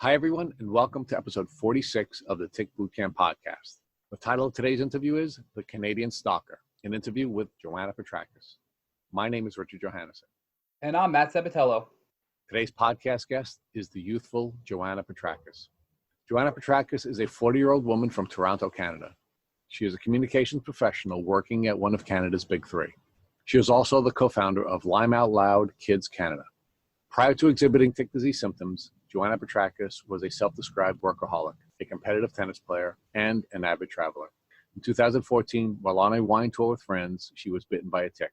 Hi, everyone, and welcome to episode 46 of the Tick Bootcamp podcast. The title of today's interview is The Canadian Stalker, an interview with Joanna Petrakis. My name is Richard Johannesson. And I'm Matt Sabatello. Today's podcast guest is the youthful Joanna Petrakis. Joanna Petrakis is a 40-year-old woman from Toronto, Canada. She is a communications professional working at one of Canada's big three. She is also the co-founder of Lyme Out Loud Kids Canada. Prior to exhibiting tick disease symptoms, Joanna Petrakis was a self-described workaholic, a competitive tennis player, and an avid traveler. In 2014, while on a wine tour with friends, she was bitten by a tick.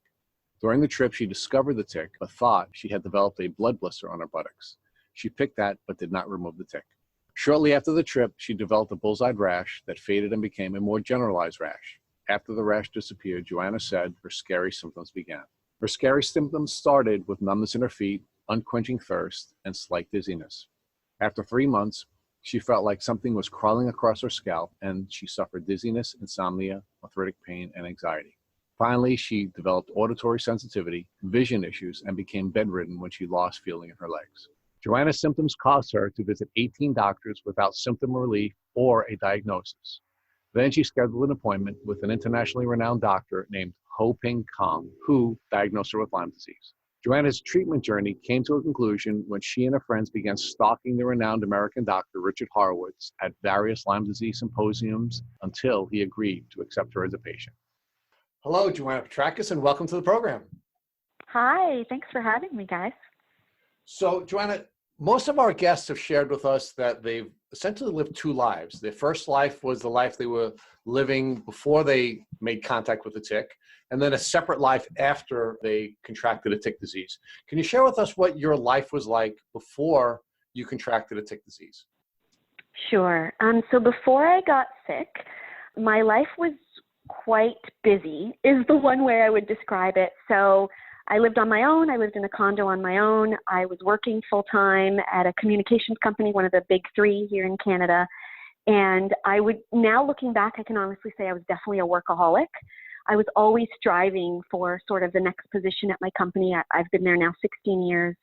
During the trip, she discovered the tick, but thought she had developed a blood blister on her buttocks. She picked that, but did not remove the tick. Shortly after the trip, she developed a bullseye rash that faded and became a more generalized rash. After the rash disappeared, Joanna said her scary symptoms began. Her scary symptoms started with numbness in her feet, unquenching thirst, and slight dizziness. After 3 months, she felt like something was crawling across her scalp, and she suffered dizziness, insomnia, arthritic pain, and anxiety. Finally, she developed auditory sensitivity, vision issues, and became bedridden when she lost feeling in her legs. Joanna's symptoms caused her to visit 18 doctors without symptom relief or a diagnosis. Then she scheduled an appointment with an internationally renowned doctor named Ho Ping Kong, who diagnosed her with Lyme disease. Joanna's treatment journey came to a conclusion when she and her friends began stalking the renowned American doctor Richard Horowitz at various Lyme disease symposiums until he agreed to accept her as a patient. Hello, Joanna Petrakis, and welcome to the program. Hi, thanks for having me, guys. So, Joanna, most of our guests have shared with us that they've essentially lived two lives. Their first life was the life they were living before they made contact with the tick, and then a separate life after they contracted a tick disease. Can you share with us what your life was like before you contracted a tick disease? Sure. So before I got sick, my life was quite busy, is the one way I would describe it. So I lived on my own. I lived in a condo on my own. I was working full-time at a communications company, one of the big three here in Canada. And now looking back, I can honestly say I was definitely a workaholic. I was always striving for sort of the next position at my company. I've been there now 16 years.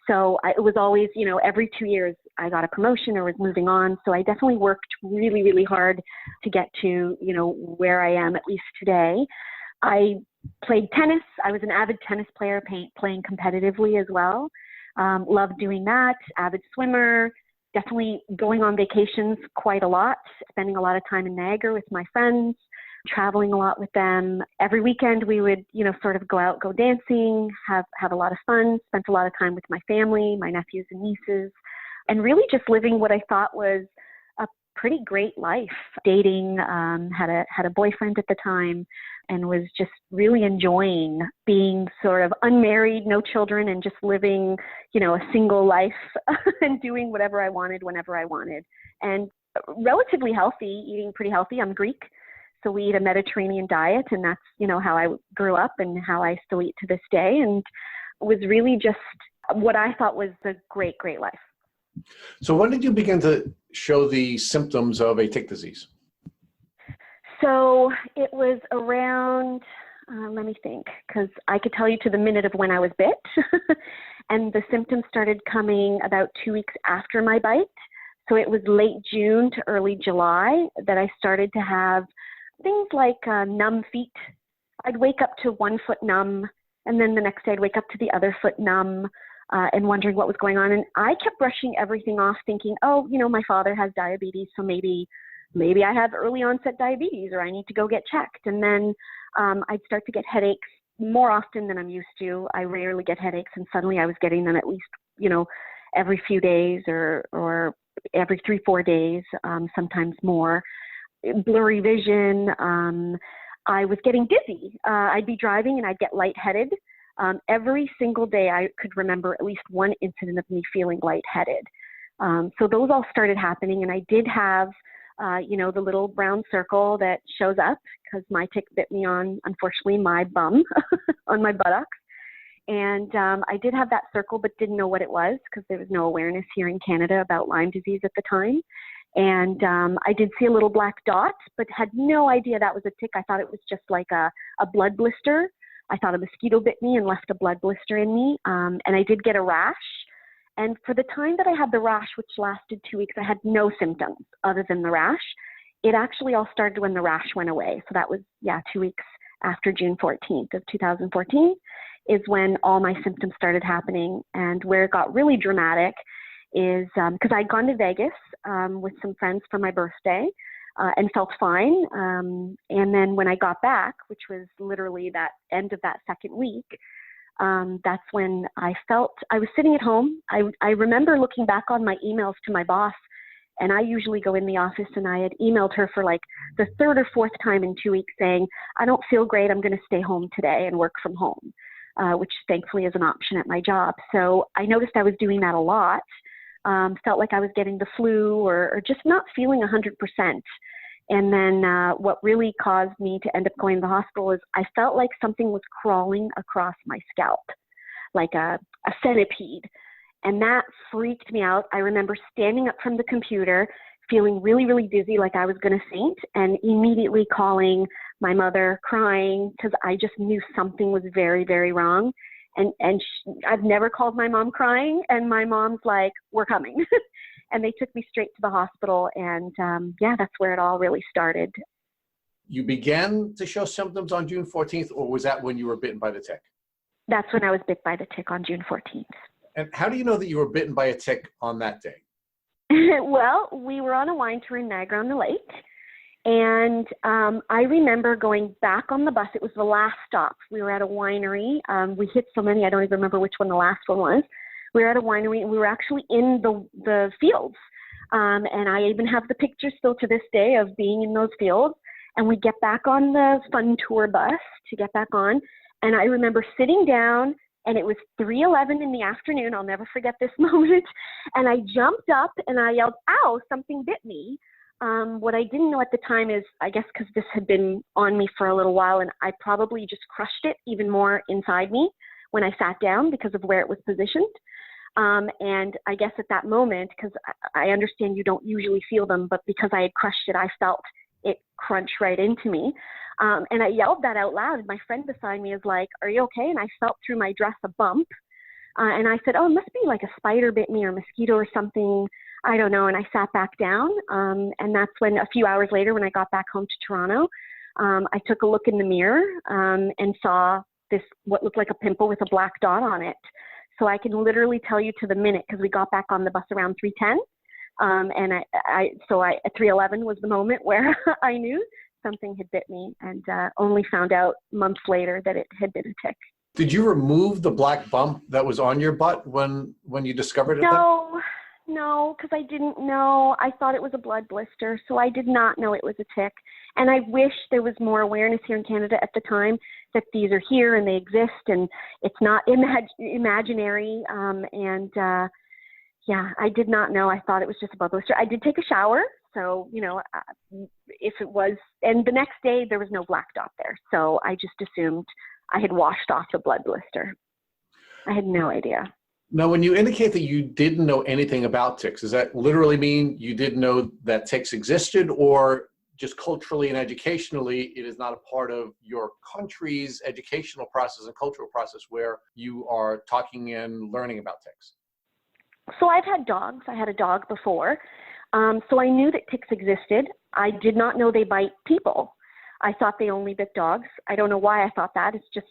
So it was always, every 2 years I got a promotion or was moving on. So I definitely worked really, really hard to get to, where I am, at least today. I played tennis. I was an avid tennis player, playing competitively as well. Loved doing that. Avid swimmer. Definitely going on vacations quite a lot. Spending a lot of time in Niagara with my friends. Traveling a lot with them. Every weekend we would, sort of go out, go dancing, have a lot of fun. Spent a lot of time with my family, my nephews and nieces, and really just living what I thought was a pretty great life. Dating, had a boyfriend at the time, and was just really enjoying being sort of unmarried, no children, and just living, a single life and doing whatever I wanted whenever I wanted. And relatively healthy, eating pretty healthy. I'm Greek, so we eat a Mediterranean diet, and that's, how I grew up and how I still eat to this day, and was really just what I thought was a great, great life. So when did you begin to show the symptoms of a tick disease? So it was around, let me think, because I could tell you to the minute of when I was bit. And the symptoms started coming about 2 weeks after my bite. So it was late June to early July that I started to have things like numb feet. I'd wake up to one foot numb, and then the next day I'd wake up to the other foot numb, and wondering what was going on. And I kept brushing everything off, thinking, my father has diabetes, so maybe I have early onset diabetes, or I need to go get checked. And then I'd start to get headaches more often than I'm used to. I rarely get headaches, and suddenly I was getting them at least, every few days or every 3-4 days, sometimes more. Blurry vision. I was getting dizzy. I'd be driving and I'd get lightheaded. Every single day I could remember at least one incident of me feeling lightheaded. So those all started happening, and I did have, the little brown circle that shows up because my tick bit me on, unfortunately, my bum, on my buttocks. And I did have that circle, but didn't know what it was because there was no awareness here in Canada about Lyme disease at the time. And I did see a little black dot, but had no idea that was a tick. I thought it was just like a blood blister. I thought a mosquito bit me and left a blood blister in me. And I did get a rash. And for the time that I had the rash, which lasted 2 weeks, I had no symptoms other than the rash. It actually all started when the rash went away. So that was, 2 weeks after June 14th of 2014 is when all my symptoms started happening. And where it got really dramatic is because I'd gone to Vegas with some friends for my birthday and felt fine. And then when I got back, which was literally that end of that second week, that's when I was sitting at home. I remember looking back on my emails to my boss, and I usually go in the office, and I had emailed her for like the third or fourth time in 2 weeks saying, I don't feel great. I'm going to stay home today and work from home, which thankfully is an option at my job. So I noticed I was doing that a lot. Felt like I was getting the flu or just not feeling 100%. And then what really caused me to end up going to the hospital is I felt like something was crawling across my scalp, like a centipede. And that freaked me out. I remember standing up from the computer, feeling really, really dizzy, like I was going to faint, and immediately calling my mother, crying, because I just knew something was very, very wrong. And I've never called my mom crying, and my mom's like, we're coming. And they took me straight to the hospital, and that's where it all really started. You began to show symptoms on June 14th, or was that when you were bitten by the tick? That's when I was bit by the tick on June 14th. And how do you know that you were bitten by a tick on that day? Well, we were on a wine tour in Niagara-on-the-Lake, and I remember going back on the bus. It was the last stop. We were at a winery. We hit so many, I don't even remember which one the last one was. We were at a winery, and we were actually in the fields. And I even have the picture still to this day of being in those fields. And we get back on the fun tour bus to get back on. And I remember sitting down, and it was 3:11 in the afternoon. I'll never forget this moment. And I jumped up and I yelled, ow, something bit me. What I didn't know at the time is, I guess because this had been on me for a little while, and I probably just crushed it even more inside me when I sat down because of where it was positioned. And I guess at that moment, because I understand you don't usually feel them, but because I had crushed it, I felt it crunch right into me. And I yelled that out loud. And my friend beside me is like, are you okay? And I felt through my dress a bump. And I said, oh, it must be like a spider bit me or mosquito or something. I don't know. And I sat back down. And that's when a few hours later, when I got back home to Toronto, I took a look in the mirror and saw this, what looked like a pimple with a black dot on it. So I can literally tell you to the minute, because we got back on the bus around 3:10. And at 3:11 was the moment where I knew something had bit me, and only found out months later that it had been a tick. Did you remove the black bump that was on your butt when you discovered it? No, because I didn't know. I thought it was a blood blister, so I did not know it was a tick. And I wish there was more awareness here in Canada at the time that these are here and they exist, and it's not imaginary. I did not know. I thought it was just a blood blister. I did take a shower, so, if it was, and the next day there was no black dot there. So I just assumed I had washed off the blood blister. I had no idea. Now, when you indicate that you didn't know anything about ticks, does that literally mean you didn't know that ticks existed, or just culturally and educationally, it is not a part of your country's educational process and cultural process where you are talking and learning about ticks? So I've had dogs. I had a dog before. So I knew that ticks existed. I did not know they bite people. I thought they only bit dogs. I don't know why I thought that. It's just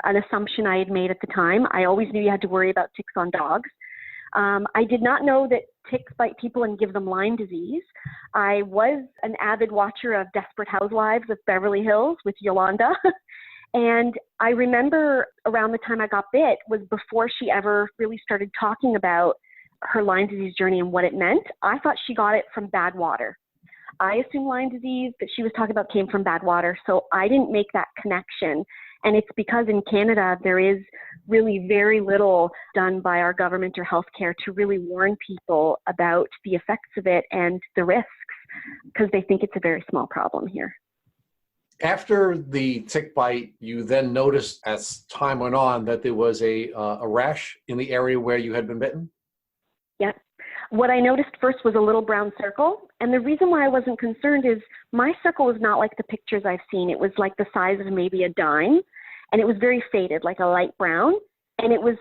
an assumption I had made at the time. I always knew you had to worry about ticks on dogs. I did not know that ticks bite people and give them Lyme disease. I was an avid watcher of Desperate Housewives of Beverly Hills with Yolanda. And I remember around the time I got bit was before she ever really started talking about her Lyme disease journey and what it meant. I thought she got it from bad water. I assumed Lyme disease that she was talking about came from bad water, so I didn't make that connection. And it's because in Canada, there is really very little done by our government or healthcare to really warn people about the effects of it and the risks, because they think it's a very small problem here. After the tick bite, you then noticed as time went on that there was a rash in the area where you had been bitten? Yeah. What I noticed first was a little brown circle. And the reason why I wasn't concerned is my circle was not like the pictures I've seen. It was like the size of maybe a dime. And it was very faded, like a light brown. And it was,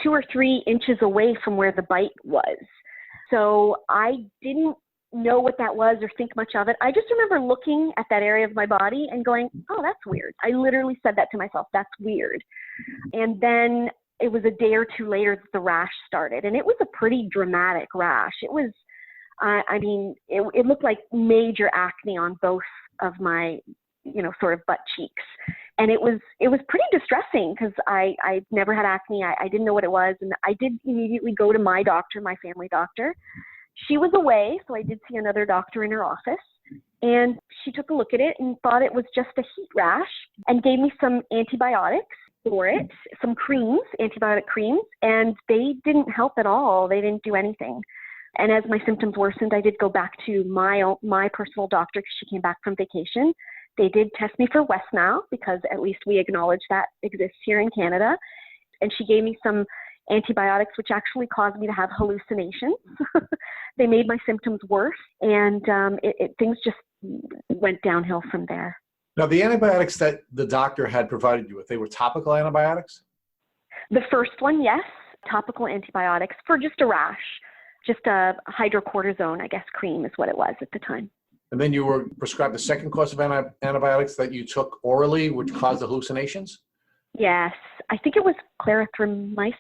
2 or 3 inches away from where the bite was. So I didn't know what that was or think much of it. I just remember looking at that area of my body and going, oh, that's weird. I literally said that to myself, that's weird. And then it was a day or 2 later that the rash started, and it was a pretty dramatic rash. It was, it looked like major acne on both of my, sort of butt cheeks. And it was pretty distressing because I'd never had acne. I didn't know what it was. And I did immediately go to my doctor, my family doctor. She was away, so I did see another doctor in her office. And she took a look at it and thought it was just a heat rash and gave me some antibiotics for it, some creams, antibiotic creams, and they didn't help at all. They didn't do anything. And as my symptoms worsened, I did go back to my personal doctor because she came back from vacation. They did test me for West Nile because at least we acknowledge that exists here in Canada. And she gave me some antibiotics, which actually caused me to have hallucinations. They made my symptoms worse, and things just went downhill from there. Now, the antibiotics that the doctor had provided you with, they were topical antibiotics? The first one, yes, topical antibiotics for just a rash, just a hydrocortisone, I guess, cream is what it was at the time. And then you were prescribed the second course of antibiotics that you took orally, which caused the hallucinations? Yes, I think it was clarithromycin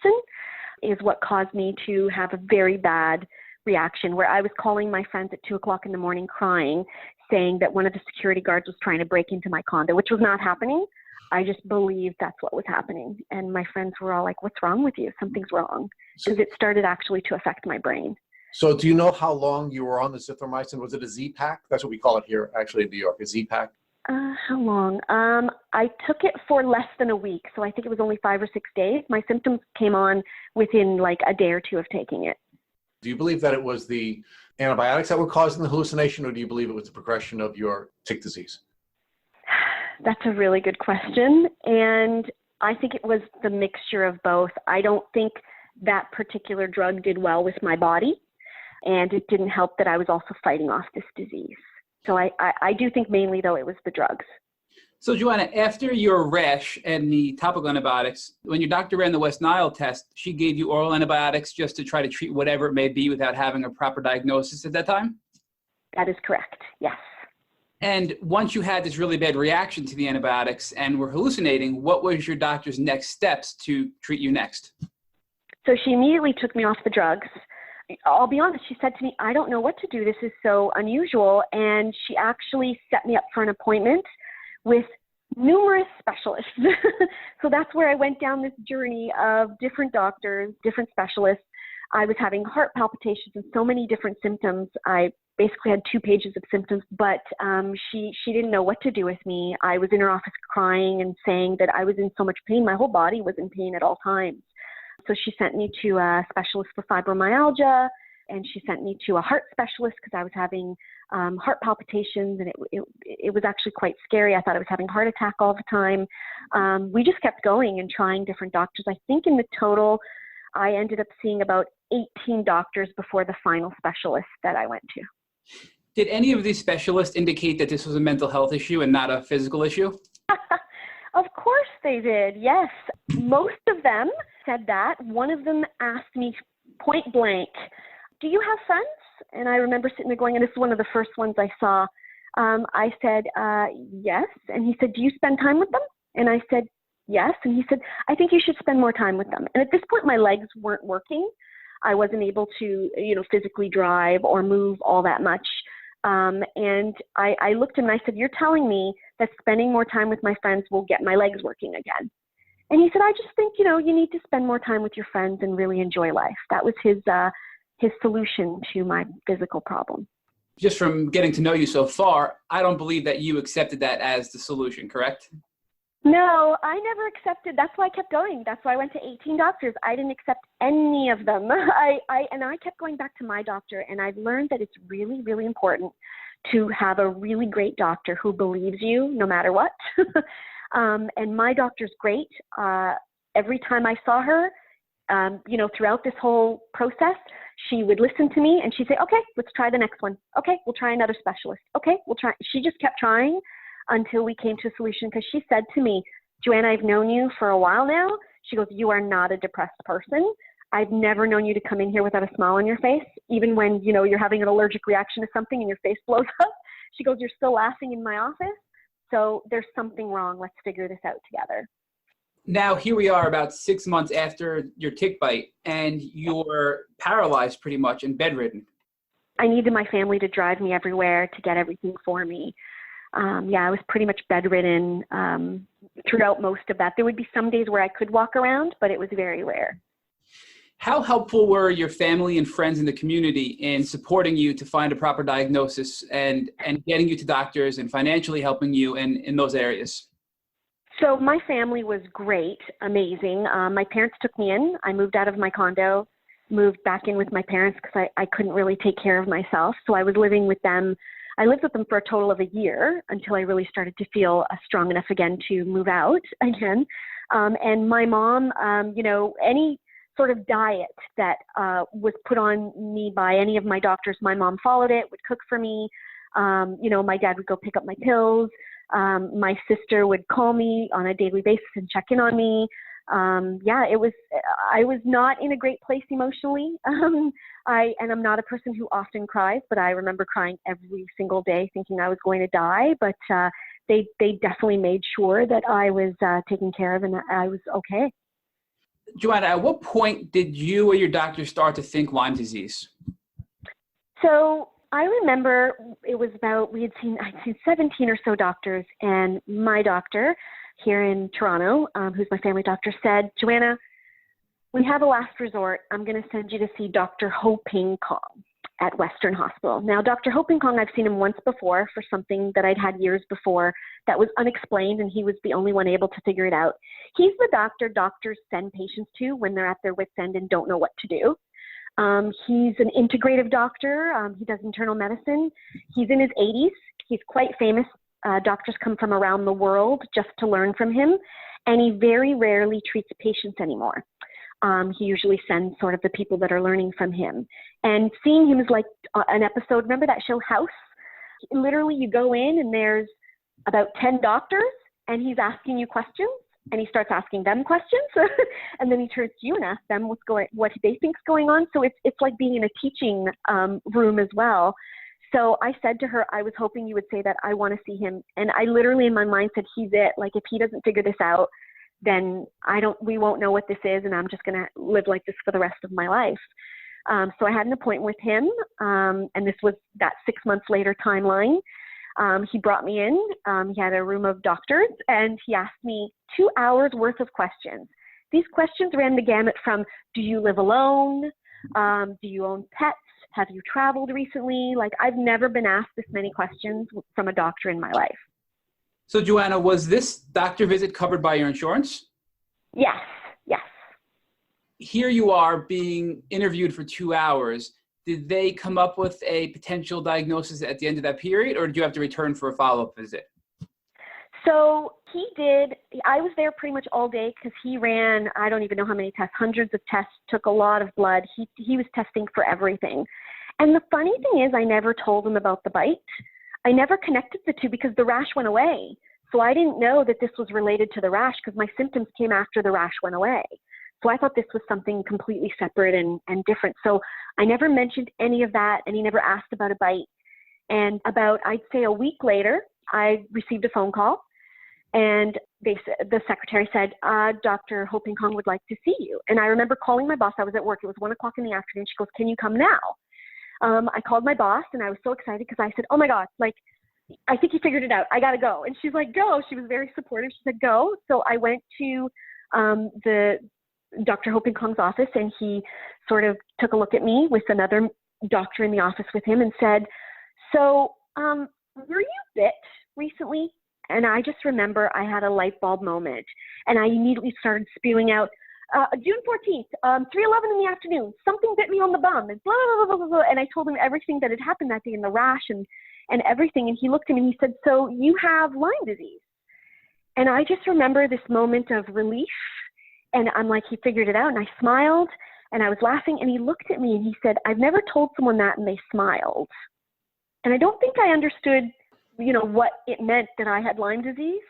is what caused me to have a very bad reaction where I was calling my friends at 2:00 in the morning crying, saying that one of the security guards was trying to break into my condo, which was not happening. I just believed that's what was happening. And my friends were all like, what's wrong with you? Something's wrong. Because it started actually to affect my brain. So do you know how long you were on the zithromycin? Was it a Z-Pack? That's what we call it here, actually, in New York, a Z-Pack. How long? I took it for less than a week. So I think it was only 5 or 6 days. My symptoms came on within like a day or 2 of taking it. Do you believe that it was the antibiotics that were causing the hallucination, or do you believe it was the progression of your tick disease? That's a really good question. And I think it was the mixture of both. I don't think that particular drug did well with my body. And it didn't help that I was also fighting off this disease. So I do think mainly, though, it was the drugs. So, Joanna, after your rash and the topical antibiotics, when your doctor ran the West Nile test, she gave you oral antibiotics just to try to treat whatever it may be without having a proper diagnosis at that time? That is correct, yes. And once you had this really bad reaction to the antibiotics and were hallucinating, what was your doctor's next steps to treat you next? So she immediately took me off the drugs. I'll be honest, she said to me, I don't know what to do. This is so unusual. And she actually set me up for an appointment with numerous specialists. So that's where I went down this journey of different doctors, different specialists. I was having heart palpitations and so many different symptoms. I basically had 2 pages of symptoms, but she didn't know what to do with me. I was in her office crying and saying that I was in so much pain. My whole body was in pain at all times. So she sent me to a specialist for fibromyalgia, and she sent me to a heart specialist because I was having heart palpitations, and it was actually quite scary. I thought I was having a heart attack all the time. We just kept going and trying different doctors. I think in the total, I ended up seeing about 18 doctors before the final specialist that I went to. Did any of these specialists indicate that this was a mental health issue and not a physical issue? Of course they did, yes. Most of them said that. One of them asked me point blank, do you have friends? And I remember sitting there going, and this is one of the first ones I saw. I said, yes. And he said, do you spend time with them? And I said, yes. And he said, I think you should spend more time with them. And at this point, my legs weren't working. I wasn't able to, physically drive or move all that much. And I looked at him and I said, you're telling me that spending more time with my friends will get my legs working again. And he said, I just think, you need to spend more time with your friends and really enjoy life. That was his solution to my physical problem. Just from getting to know you so far, I don't believe that you accepted that as the solution, correct? No, I never accepted. That's why I kept going. That's why I went to 18 doctors. I didn't accept any of them. I kept going back to my doctor, and I've learned that it's really, really important to have a really great doctor who believes you no matter what. And my doctor's great. Every time I saw her, throughout this whole process, she would listen to me and she'd say, okay, let's try the next one. Okay, we'll try another specialist. Okay, we'll try. She just kept trying until we came to a solution, because she said to me, Joanna, I've known you for a while now. She goes, you are not a depressed person. I've never known you to come in here without a smile on your face, even when, you're having an allergic reaction to something and your face blows up. She goes, you're still laughing in my office. So there's something wrong. Let's figure this out together. Now, here we are about 6 months after your tick bite, and you're paralyzed pretty much and bedridden. I needed my family to drive me everywhere to get everything for me. I was pretty much bedridden throughout most of that. There would be some days where I could walk around, but it was very rare. How helpful were your family and friends in the community in supporting you to find a proper diagnosis and getting you to doctors and financially helping you in those areas? So my family was great, amazing. My parents took me in. I moved out of my condo, moved back in with my parents because I couldn't really take care of myself. So I was living with them. I lived with them for a total of a year until I really started to feel strong enough again to move out again. And my mom, any sort of diet that was put on me by any of my doctors, my mom followed it, would cook for me. My dad would go pick up my pills. My sister would call me on a daily basis and check in on me. I was not in a great place emotionally. I'm not a person who often cries, but I remember crying every single day thinking I was going to die. But they definitely made sure that I was taken care of and that I was okay. Joanna, at what point did you or your doctor start to think Lyme disease? So I remember it was about, I'd seen 17 or so doctors, and my doctor here in Toronto, who's my family doctor, said, Joanna, we have a last resort. I'm going to send you to see Dr. Ho Ping Kong at Western Hospital. Now, Dr. Ho Ping Kong, I've seen him once before for something that I'd had years before that was unexplained, and he was the only one able to figure it out. He's the doctor doctors send patients to when they're at their wit's end and don't know what to do. He's an integrative doctor. He does internal medicine. He's in his 80s. He's quite famous. Doctors come from around the world just to learn from him, and he very rarely treats patients anymore. He usually sends sort of the people that are learning from him. And seeing him is like an episode, remember that show House? Literally you go in and there's about 10 doctors and he's asking you questions and he starts asking them questions and then he turns to you and asks them what they think's going on. So it's like being in a teaching room as well. So I said to her, I was hoping you would say that I want to see him. And I literally in my mind said, he's it. Like if he doesn't figure this out, then we won't know what this is, and I'm just going to live like this for the rest of my life. So I had an appointment with him, and this was that 6 months later timeline. He brought me in. He had a room of doctors, and he asked me 2 hours worth of questions. These questions ran the gamut from, do you live alone? Do you own pets? Have you traveled recently? Like, I've never been asked this many questions from a doctor in my life. So, Joanna, was this doctor visit covered by your insurance? Yes. Here you are being interviewed for 2 hours. Did they come up with a potential diagnosis at the end of that period, or did you have to return for a follow-up visit? So he did. I was there pretty much all day because he ran, I don't even know how many tests, hundreds of tests, took a lot of blood. He was testing for everything. And the funny thing is I never told him about the bite. I never connected the two because the rash went away. So I didn't know that this was related to the rash because my symptoms came after the rash went away. So I thought this was something completely separate and different. So I never mentioned any of that, and he never asked about a bite. And about, I'd say a week later, I received a phone call, and the secretary said, Dr. Ho Ping Kong would like to see you. And I remember calling my boss. I was at work. It was 1 o'clock in the afternoon. She goes, can you come now? I called my boss, and I was so excited because I said, oh my God, like, I think he figured it out. I got to go. And she's like, go. She was very supportive. She said, go. So I went to the Dr. Ho Ping Kong's office, and he sort of took a look at me with another doctor in the office with him and said, so were you bit recently? And I just remember I had a light bulb moment, and I immediately started spewing out, June 14th, 3:11 in the afternoon, something bit me on the bum, and blah, blah, blah, blah, blah. And I told him everything that had happened that day, and the rash and everything. And he looked at me and he said, so you have Lyme disease. And I just remember this moment of relief. And I'm like, he figured it out. And I smiled and I was laughing. And he looked at me and he said, I've never told someone that. And they smiled. And I don't think I understood, what it meant that I had Lyme disease.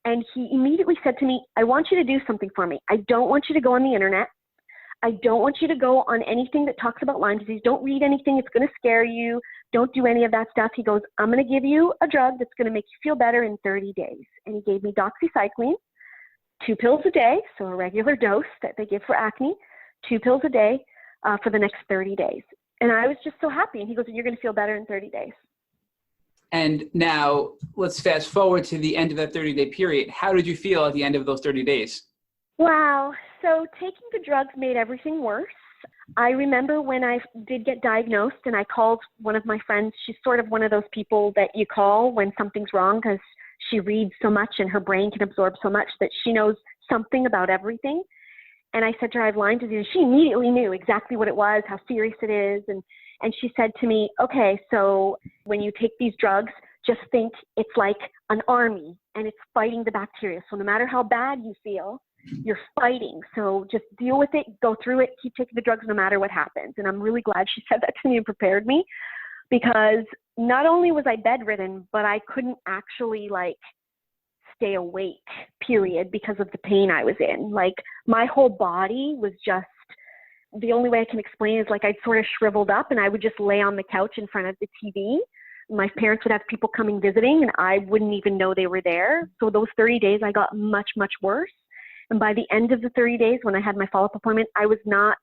And he immediately said to me, I want you to do something for me. I don't want you to go on the internet. I don't want you to go on anything that talks about Lyme disease. Don't read anything. It's going to scare you. Don't do any of that stuff. He goes, I'm going to give you a drug that's going to make you feel better in 30 days. And he gave me doxycycline, 2 pills a day, so a regular dose that they give for acne, 2 pills a day for the next 30 days. And I was just so happy. And he goes, you're going to feel better in 30 days. And now let's fast forward to the end of that 30-day period. How did you feel at the end of those 30 days? Wow. So taking the drugs made everything worse. I remember when I did get diagnosed and I called one of my friends. She's sort of one of those people that you call when something's wrong because she reads so much and her brain can absorb so much that she knows something about everything. And I said to her, I have Lyme disease. She immediately knew exactly what it was, how serious it is. And she said to me, okay, so when you take these drugs, just think it's like an army and it's fighting the bacteria. So no matter how bad you feel, you're fighting. So just deal with it, go through it, keep taking the drugs no matter what happens. And I'm really glad she said that to me and prepared me, because not only was I bedridden, but I couldn't actually stay awake, period, because of the pain I was in. Like my whole body was just, the only way I can explain is I'd sort of shriveled up and I would just lay on the couch in front of the TV. My parents would have people coming visiting and I wouldn't even know they were there. So those 30 days I got much, much worse. And by the end of the 30 days, when I had my follow-up appointment, I was not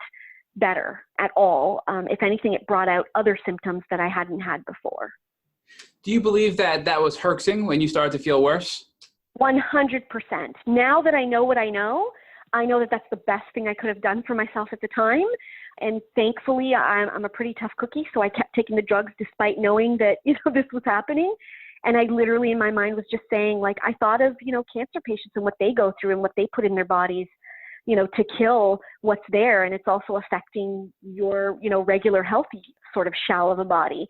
better at all. If anything, it brought out other symptoms that I hadn't had before. Do you believe that that was herxing when you started to feel worse? 100%. Now that I know what I know that that's the best thing I could have done for myself at the time. And thankfully, I'm a pretty tough cookie, so I kept taking the drugs despite knowing that, this was happening. And I literally, in my mind, was just saying, I thought of, cancer patients and what they go through and what they put in their bodies, to kill what's there. And it's also affecting your, regular healthy sort of shell of a body.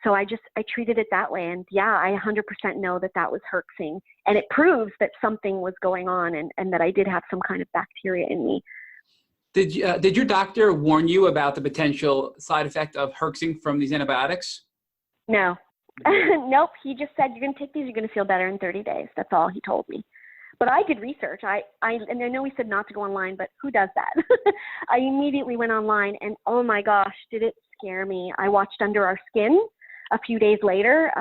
So I treated it that way. And yeah, I 100% know that that was herxing. And it proves that something was going on and that I did have some kind of bacteria in me. Did your doctor warn you about the potential side effect of herxing from these antibiotics? No. Nope. He just said, you're going to take these, you're going to feel better in 30 days. That's all he told me. But I did research. And I know he said not to go online, but who does that? I immediately went online and oh my gosh, did it scare me. I watched Under Our Skin a few days later.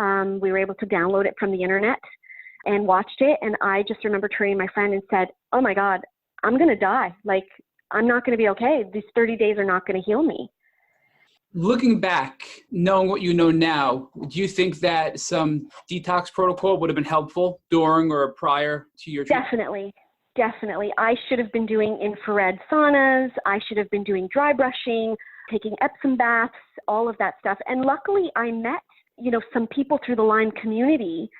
We were able to download it from the internet and watched it. And I just remember turning to my friend and said, oh my God, I'm going to die. I'm not going to be okay. These 30 days are not going to heal me. Looking back, knowing what you know now, do you think that some detox protocol would have been helpful during or prior to your treatment? Definitely. I should have been doing infrared saunas. I should have been doing dry brushing, taking Epsom baths, all of that stuff. And luckily I met, some people through the Lyme community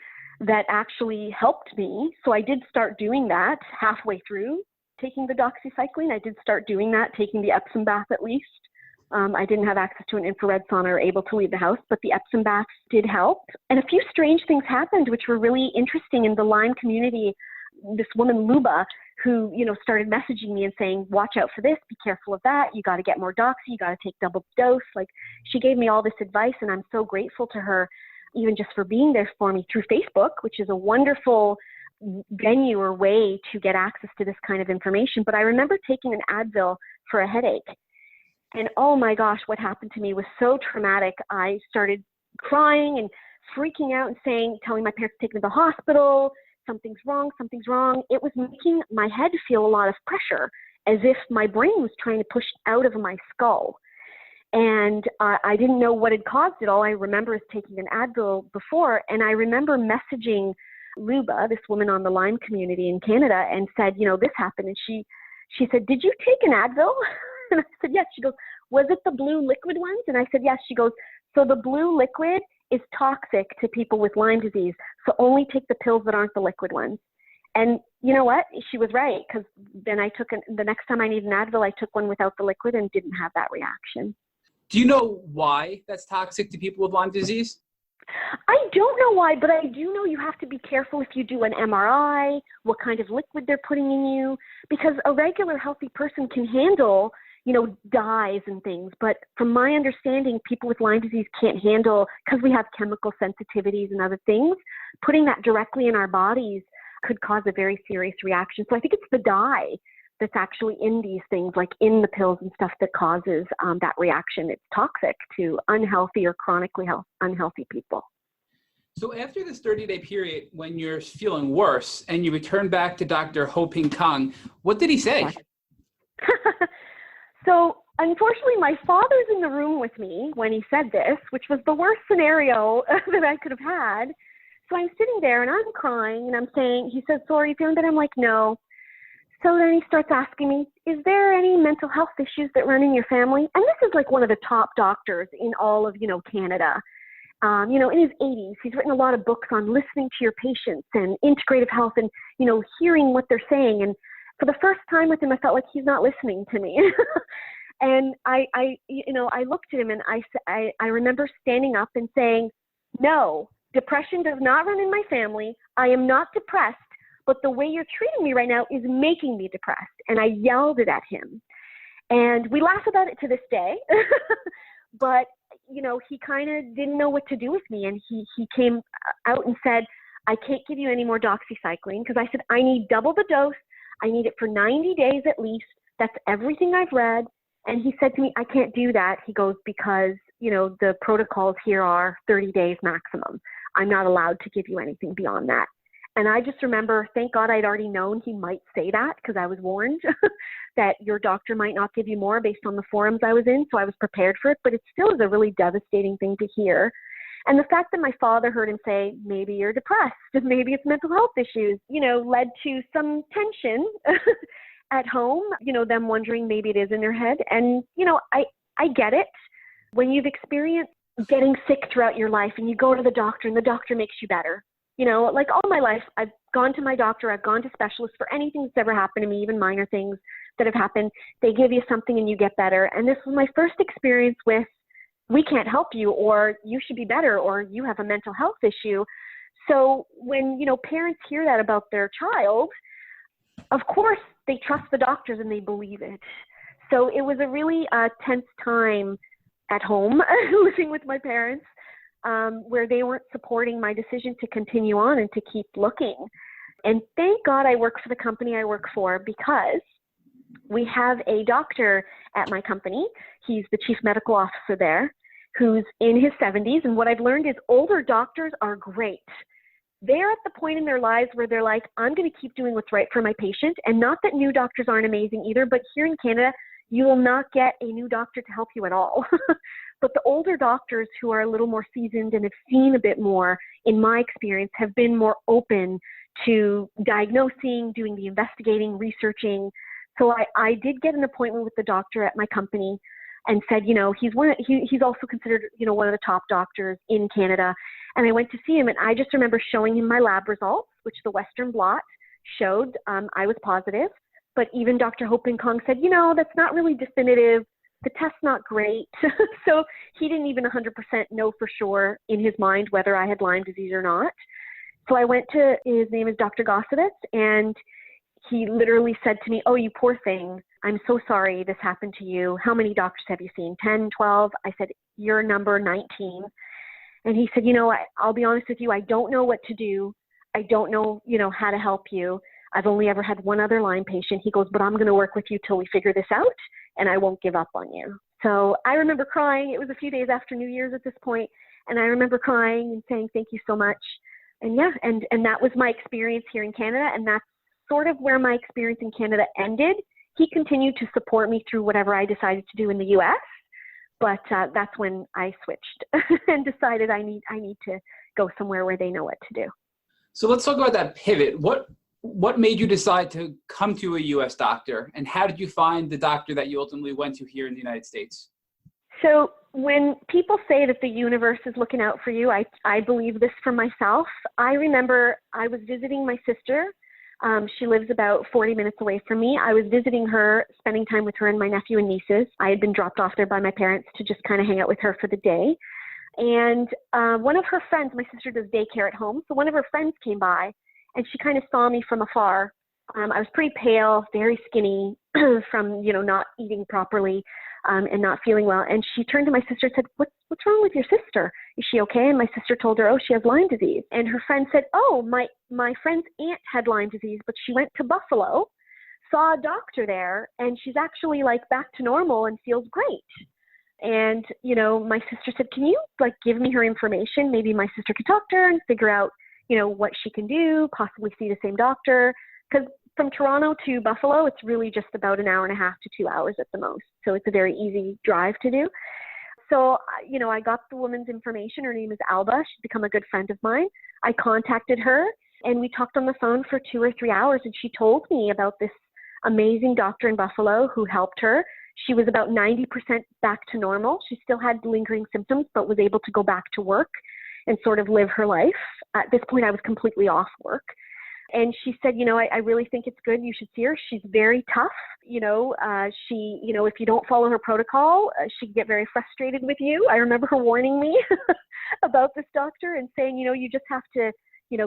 that actually helped me. So I did start doing that halfway through taking the doxycycline. I did start doing that, taking the Epsom bath at least. I didn't have access to an infrared sauna or able to leave the house, but the Epsom baths did help. And a few strange things happened, which were really interesting in the Lyme community. This woman, Luba, who, started messaging me and saying, watch out for this, be careful of that. You got to get more doxy. You got to take double dose. She gave me all this advice and I'm so grateful to her, even just for being there for me through Facebook, which is a wonderful venue or way to get access to this kind of information. But I remember taking an Advil for a headache. And oh my gosh, what happened to me was so traumatic. I started crying and freaking out and telling my parents to take me to the hospital. Something's wrong. It was making my head feel a lot of pressure, as if my brain was trying to push out of my skull. And I didn't know what had caused it. All I remember is taking an Advil before. And I remember messaging Luba, this woman on the Lyme community in Canada, and said, this happened. And she said, did you take an Advil? And I said, yes. She goes, was it the blue liquid ones? And I said, yes. She goes, so the blue liquid is toxic to people with Lyme disease. So only take the pills that aren't the liquid ones. And you know what? She was right, because then the next time I needed an Advil, I took one without the liquid and didn't have that reaction. Do you know why that's toxic to people with Lyme disease? I don't know why, but I do know you have to be careful if you do an MRI, what kind of liquid they're putting in you, because a regular healthy person can handle dyes and things. But from my understanding, people with Lyme disease can't handle, because we have chemical sensitivities and other things, putting that directly in our bodies could cause a very serious reaction. So I think it's the dye that's actually in these things, like in the pills and stuff, that causes that reaction. It's toxic to unhealthy or chronically unhealthy people. So after this 30-day period, when you're feeling worse and you return back to Dr. Ho-Ping Kong, what did he say? So unfortunately, my father's in the room with me when he said this, which was the worst scenario that I could have had. So I'm sitting there and I'm crying and I'm saying, he said, "So are you feeling better?" I'm like, "No." So then he starts asking me, "Is there any mental health issues that run in your family?" And this is like one of the top doctors in all of, Canada. In his 80s, he's written a lot of books on listening to your patients and integrative health and, hearing what they're saying. And for the first time with him, I felt like he's not listening to me. And I looked at him and I remember standing up and saying, "No, depression does not run in my family. I am not depressed, but the way you're treating me right now is making me depressed." And I yelled it at him. And we laugh about it to this day. But, he kind of didn't know what to do with me. And he came out and said, "I can't give you any more doxycycline," because I said, "I need double the dose. I need it for 90 days at least. That's everything I've read." And he said to me, "I can't do that." He goes, "Because, the protocols here are 30 days maximum. I'm not allowed to give you anything beyond that." And I just remember, thank God I'd already known he might say that, because I was warned that your doctor might not give you more based on the forums I was in. So I was prepared for it, but it still is a really devastating thing to hear. And the fact that my father heard him say, "Maybe you're depressed, maybe it's mental health issues," led to some tension at home, them wondering maybe it is in their head. And, I get it. When you've experienced getting sick throughout your life and you go to the doctor and the doctor makes you better, like all my life, I've gone to my doctor, I've gone to specialists for anything that's ever happened to me, even minor things that have happened. They give you something and you get better. And this was my first experience with, "We can't help you," or "You should be better," or "You have a mental health issue." So when, parents hear that about their child, of course they trust the doctors and they believe it. So it was a really tense time at home living with my parents, where they weren't supporting my decision to continue on and to keep looking. And thank God I work for the company I work for, because we have a doctor at my company. He's the chief medical officer there, who's in his 70s. And what I've learned is older doctors are great. They're at the point in their lives where they're like, "I'm going to keep doing what's right for my patient." And not that new doctors aren't amazing either, but here in Canada, you will not get a new doctor to help you at all. But the older doctors who are a little more seasoned and have seen a bit more, in my experience, have been more open to diagnosing, doing the investigating, researching. So I did get an appointment with the doctor at my company and said, he's also considered, one of the top doctors in Canada. And I went to see him, and I just remember showing him my lab results, which the Western blot showed I was positive. But even Dr. Ho-Ping Kong said, "That's not really definitive. The test's not great." So he didn't even 100% know for sure in his mind whether I had Lyme disease or not. So I went to, his name is Dr. Horowitz, and he literally said to me, "Oh, you poor thing. I'm so sorry this happened to you. How many doctors have you seen? 10, 12? I said, "You're number 19. And he said, I'll be honest with you. I don't know what to do. I don't know, how to help you. I've only ever had one other Lyme patient." He goes, "But I'm going to work with you till we figure this out, and I won't give up on you." So I remember crying. It was a few days after New Year's at this point, and I remember crying and saying, "Thank you so much." And yeah, and that was my experience here in Canada, and that's sort of where my experience in Canada ended. He continued to support me through whatever I decided to do in the U.S., but that's when I switched and decided I need to go somewhere where they know what to do. So let's talk about that pivot. What made you decide to come to a U.S. doctor, and how did you find the doctor that you ultimately went to here in the United States? So when people say that the universe is looking out for you, I believe this for myself. I remember I was visiting my sister. She lives about 40 minutes away from me. I was visiting her, spending time with her and my nephew and nieces. I had been dropped off there by my parents to just kind of hang out with her for the day. And one of her friends, my sister does daycare at home, so one of her friends came by, and she kind of saw me from afar. I was pretty pale, very skinny from, not eating properly and not feeling well. And she turned to my sister and said, what's wrong with your sister? Is she okay? And my sister told her, oh, she has Lyme disease. And her friend said, oh, my friend's aunt had Lyme disease, but she went to Buffalo, saw a doctor there, and she's actually like back to normal and feels great. And, my sister said, can you like give me her information? Maybe my sister could talk to her and figure out, what she can do, possibly see the same doctor. Because from Toronto to Buffalo, it's really just about an hour and a half to 2 hours at the most. So it's a very easy drive to do. So, I got the woman's information. Her name is Alba. She's become a good friend of mine. I contacted her and we talked on the phone for 2 or 3 hours, and she told me about this amazing doctor in Buffalo who helped her. She was about 90% back to normal. She still had lingering symptoms, but was able to go back to work and sort of live her life. At this point, I was completely off work. And she said, I really think it's good. You should see her. She's very tough. She, if you don't follow her protocol, she can get very frustrated with you. I remember her warning me about this doctor and saying, you just have to,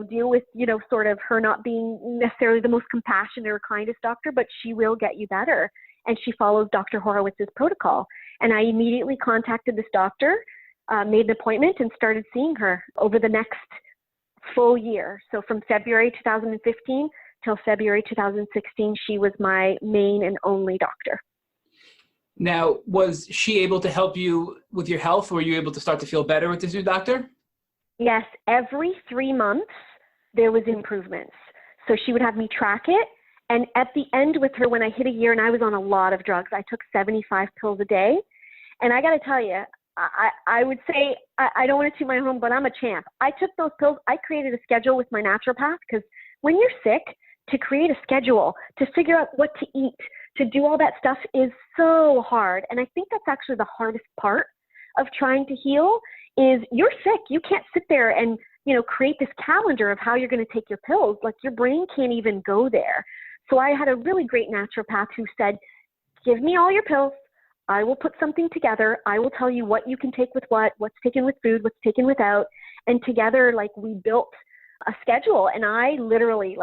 deal with, sort of her not being necessarily the most compassionate or kindest doctor, but she will get you better. And she follows Dr. Horowitz's protocol. And I immediately contacted this doctor, made an appointment, and started seeing her over the next full year. So from February 2015 till February 2016, she was my main and only doctor. Now, was she able to help you with your health? Were you able to start to feel better with this new doctor? Yes, every 3 months there was improvements. So she would have me track it. And at the end with her, when I hit a year, and I was on a lot of drugs, I took 75 pills a day. And I got to tell you, I would say, I don't want to toot my home, but I'm a champ. I took those pills. I created a schedule with my naturopath, because when you're sick, to create a schedule, to figure out what to eat, to do all that stuff is so hard. And I think that's actually the hardest part of trying to heal is you're sick. You can't sit there and, create this calendar of how you're going to take your pills. Like your brain can't even go there. So I had a really great naturopath who said, give me all your pills. I will put something together. I will tell you what you can take with what's taken with food, what's taken without. And together, we built a schedule. And I literally,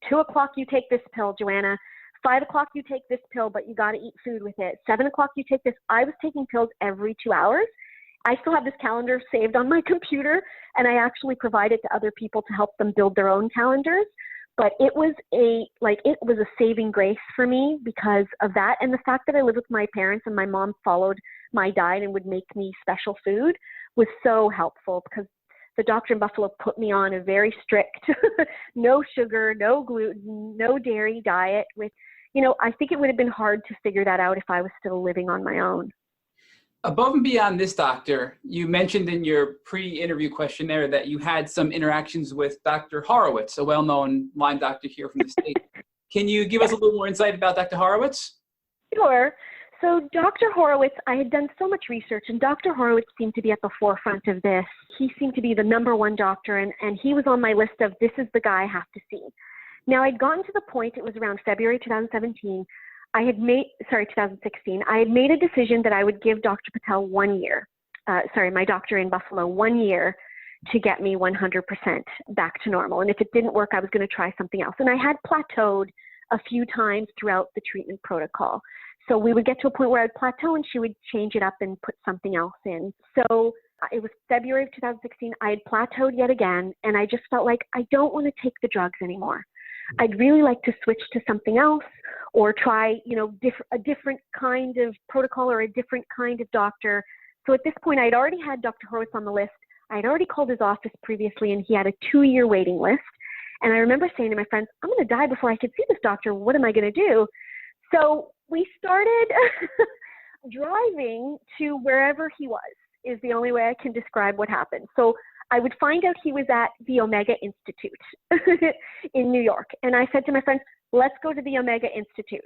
2 o'clock, you take this pill, Joanna. 5 o'clock, you take this pill, but you got to eat food with it. 7 o'clock, you take this. I was taking pills every 2 hours. I still have this calendar saved on my computer, and I actually provide it to other people to help them build their own calendars. But it was a saving grace for me because of that. And the fact that I lived with my parents and my mom followed my diet and would make me special food was so helpful, because the doctor in Buffalo put me on a very strict, no sugar, no gluten, no dairy diet with, I think it would have been hard to figure that out if I was still living on my own. Above and beyond this doctor, you mentioned in your pre-interview questionnaire that you had some interactions with Dr. Horowitz, a well-known Lyme doctor here from the state. Can you give us a little more insight about Dr. Horowitz? Sure. So Dr. Horowitz, I had done so much research, and Dr. Horowitz seemed to be at the forefront of this. He seemed to be the number one doctor, and he was on my list of, this is the guy I have to see. Now, I'd gotten to the point, it was around February 2016, I had made a decision that I would give Dr. Patel 1 year, my doctor in Buffalo, 1 year to get me 100% back to normal. And if it didn't work, I was going to try something else. And I had plateaued a few times throughout the treatment protocol. So we would get to a point where I'd plateau and she would change it up and put something else in. So it was February of 2016. I had plateaued yet again, and I just felt like I don't want to take the drugs anymore. I'd really like to switch to something else or try, a different kind of protocol or a different kind of doctor. So at this point, I'd already had Dr. Horowitz on the list. I'd already called his office previously, and he had a 2-year waiting list. And I remember saying to my friends, I'm going to die before I could see this doctor. What am I going to do? So we started driving to wherever he was, is the only way I can describe what happened. So I would find out he was at the Omega Institute in New York. And I said to my friends, let's go to the Omega Institute.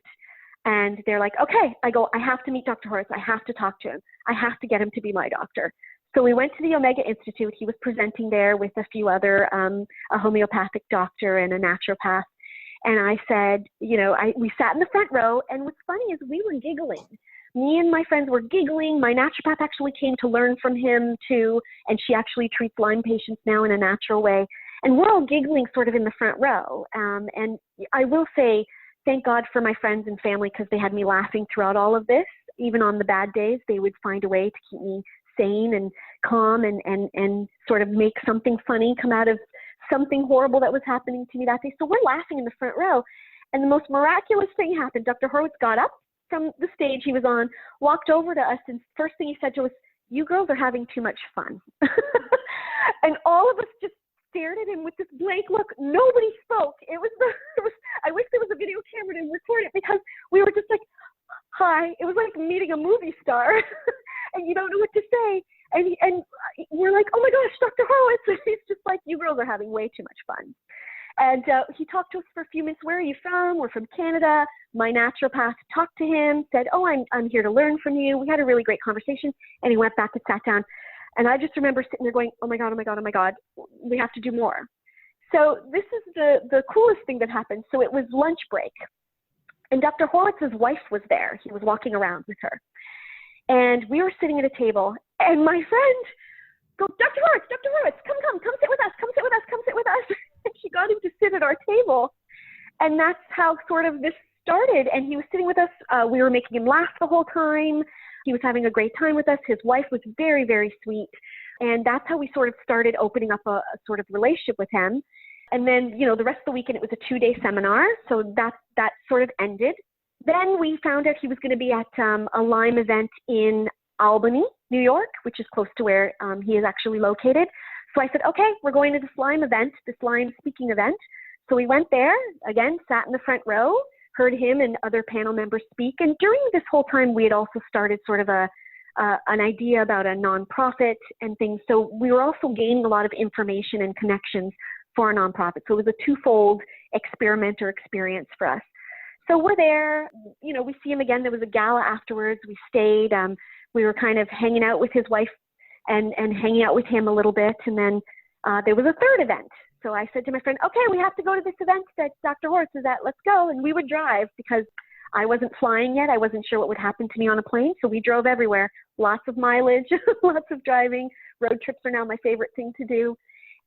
And they're like, okay. I go, I have to meet Dr. Horowitz. I have to talk to him. I have to get him to be my doctor. So we went to the Omega Institute. He was presenting there with a few other, a homeopathic doctor and a naturopath. And I said, we sat in the front row. And what's funny is we were giggling. Me and my friends were giggling. My naturopath actually came to learn from him too. And she actually treats Lyme patients now in a natural way. And we're all giggling sort of in the front row. And I will say, thank God for my friends and family, because they had me laughing throughout all of this. Even on the bad days, they would find a way to keep me sane and calm and sort of make something funny come out of something horrible that was happening to me that day. So we're laughing in the front row. And the most miraculous thing happened. Dr. Horowitz got up from the stage he was on, walked over to us, and first thing he said to us, "You girls are having too much fun." And all of us just stared at him with this blank look. Nobody spoke. I wish there was a video camera to record it, because we were just like, hi. It was like meeting a movie star and you don't know what to say. And we're like, oh my gosh, Dr. Horowitz. And he's just like, you girls are having way too much fun. And he talked to us for a few minutes. Where are you from? We're from Canada. My naturopath talked to him, said, oh, I'm here to learn from you. We had a really great conversation. And he went back and sat down. And I just remember sitting there going, oh my God, oh my God, oh my God, we have to do more. So this is the coolest thing that happened. So it was lunch break. And Dr. Horowitz's wife was there. He was walking around with her. And we were sitting at a table. And my friend goes, Dr. Horowitz, come sit with us, come sit with us. And she got him to sit at our table. And that's how sort of this started. And he was sitting with us. We were making him laugh the whole time. He was having a great time with us. His wife was very, very sweet. And that's how we sort of started opening up a sort of relationship with him. And then, the rest of the weekend, it was a 2-day seminar. So that sort of ended. Then we found out he was going to be at a Lyme event in Albany, New York, which is close to where he is actually located. So I said, okay, we're going to this Lyme event, this Lyme speaking event. So we went there, again, sat in the front row, heard him and other panel members speak. And during this whole time, we had also started sort of an idea about a nonprofit and things. So we were also gaining a lot of information and connections for a nonprofit. So it was a twofold experiment or experience for us. So we're there, we see him again. There was a gala afterwards. We stayed. We were kind of hanging out with his wife and hanging out with him a little bit. And then there was a third event. So I said to my friend, okay, we have to go to this event that Dr. Horowitz is at. Let's go. And we would drive because I wasn't flying yet. I wasn't sure what would happen to me on a plane. So we drove everywhere. Lots of mileage, lots of driving. Road trips are now my favorite thing to do.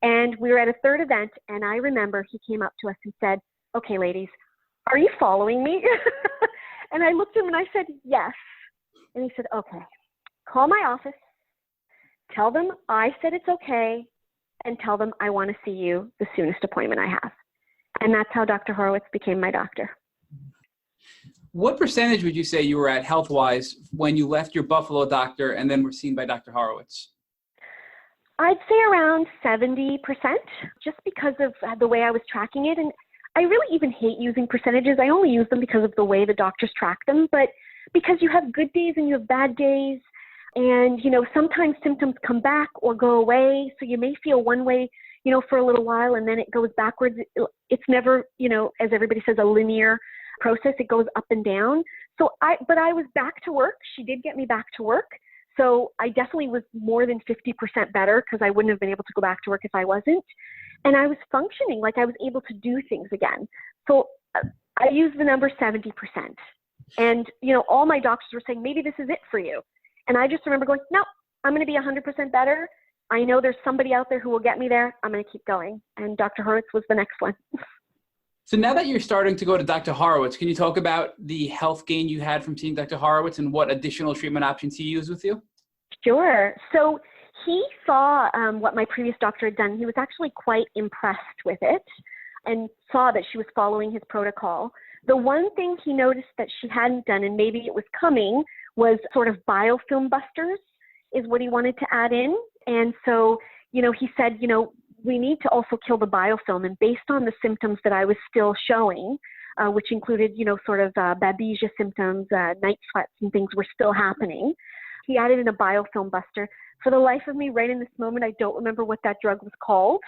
And we were at a third event. And I remember he came up to us and said, okay, ladies, are you following me? And I looked at him and I said, yes. And he said, okay, call my office. Tell them I said it's okay. And tell them I want to see you the soonest appointment I have. And that's how Dr. Horowitz became my doctor. What percentage would you say you were at health-wise when you left your Buffalo doctor and then were seen by Dr. Horowitz? I'd say around 70%, just because of the way I was tracking it. And I really even hate using percentages. I only use them because of the way the doctors track them. But because you have good days and you have bad days, and, sometimes symptoms come back or go away. So you may feel one way, for a little while, and then it goes backwards. It's never, as everybody says, a linear process. It goes up and down. But I was back to work. She did get me back to work. So I definitely was more than 50% better, because I wouldn't have been able to go back to work if I wasn't. And I was functioning, like I was able to do things again. So I use the number 70%. And, all my doctors were saying, maybe this is it for you. And I just remember going, no, I'm going to be 100% better. I know there's somebody out there who will get me there. I'm going to keep going. And Dr. Horowitz was the next one. So now that you're starting to go to Dr. Horowitz, can you talk about the health gain you had from seeing Dr. Horowitz and what additional treatment options he used with you? Sure. So he saw what my previous doctor had done. He was actually quite impressed with it and saw that she was following his protocol. The one thing he noticed that she hadn't done, and maybe it was coming, was sort of biofilm busters is what he wanted to add in. And so, he said, we need to also kill the biofilm. And based on the symptoms that I was still showing, which included, sort of babesia symptoms, night sweats and things were still happening, he added in a biofilm buster. For the life of me, right in this moment, I don't remember what that drug was called.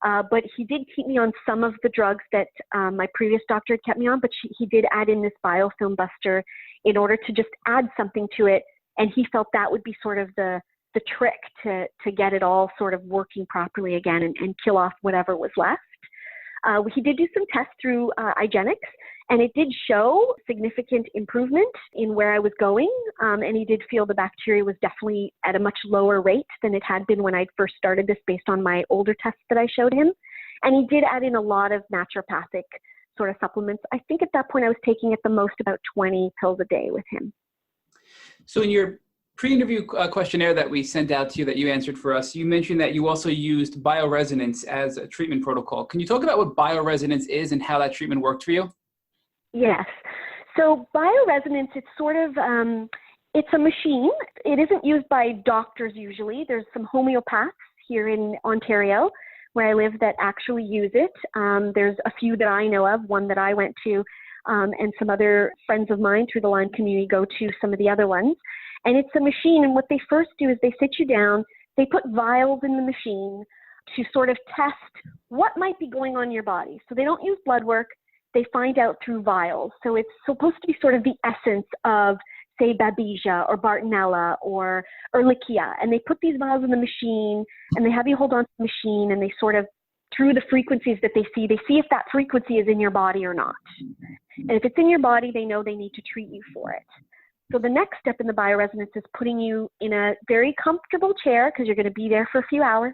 But he did keep me on some of the drugs that my previous doctor had kept me on, but he did add in this biofilm buster in order to just add something to it. And he felt that would be sort of the trick to get it all sort of working properly again and kill off whatever was left. He did do some tests through IGeneX, and it did show significant improvement in where I was going. And he did feel the bacteria was definitely at a much lower rate than it had been when I first started this based on my older tests that I showed him. And he did add in a lot of naturopathic sort of supplements. I think at that point I was taking at the most about 20 pills a day with him. So in your pre-interview questionnaire that we sent out to you that you answered for us, you mentioned that you also used bioresonance as a treatment protocol. Can you talk about what bioresonance is and how that treatment worked for you? Yes. So bioresonance, it's sort of, it's a machine. It isn't used by doctors usually. There's some homeopaths here in Ontario where I live that actually use it. There's a few that I know of, one that I went to, and some other friends of mine through the Lyme community go to some of the other ones. And it's a machine, and what they first do is they sit you down, they put vials in the machine to sort of test what might be going on in your body. So they don't use blood work, they find out through vials. So it's supposed to be sort of the essence of, say, Babesia or Bartonella or Ehrlichia. And they put these vials in the machine and they have you hold on to the machine and they sort of, through the frequencies that they see if that frequency is in your body or not. And if it's in your body, they know they need to treat you for it. So the next step in the bioresonance is putting you in a very comfortable chair because you're going to be there for a few hours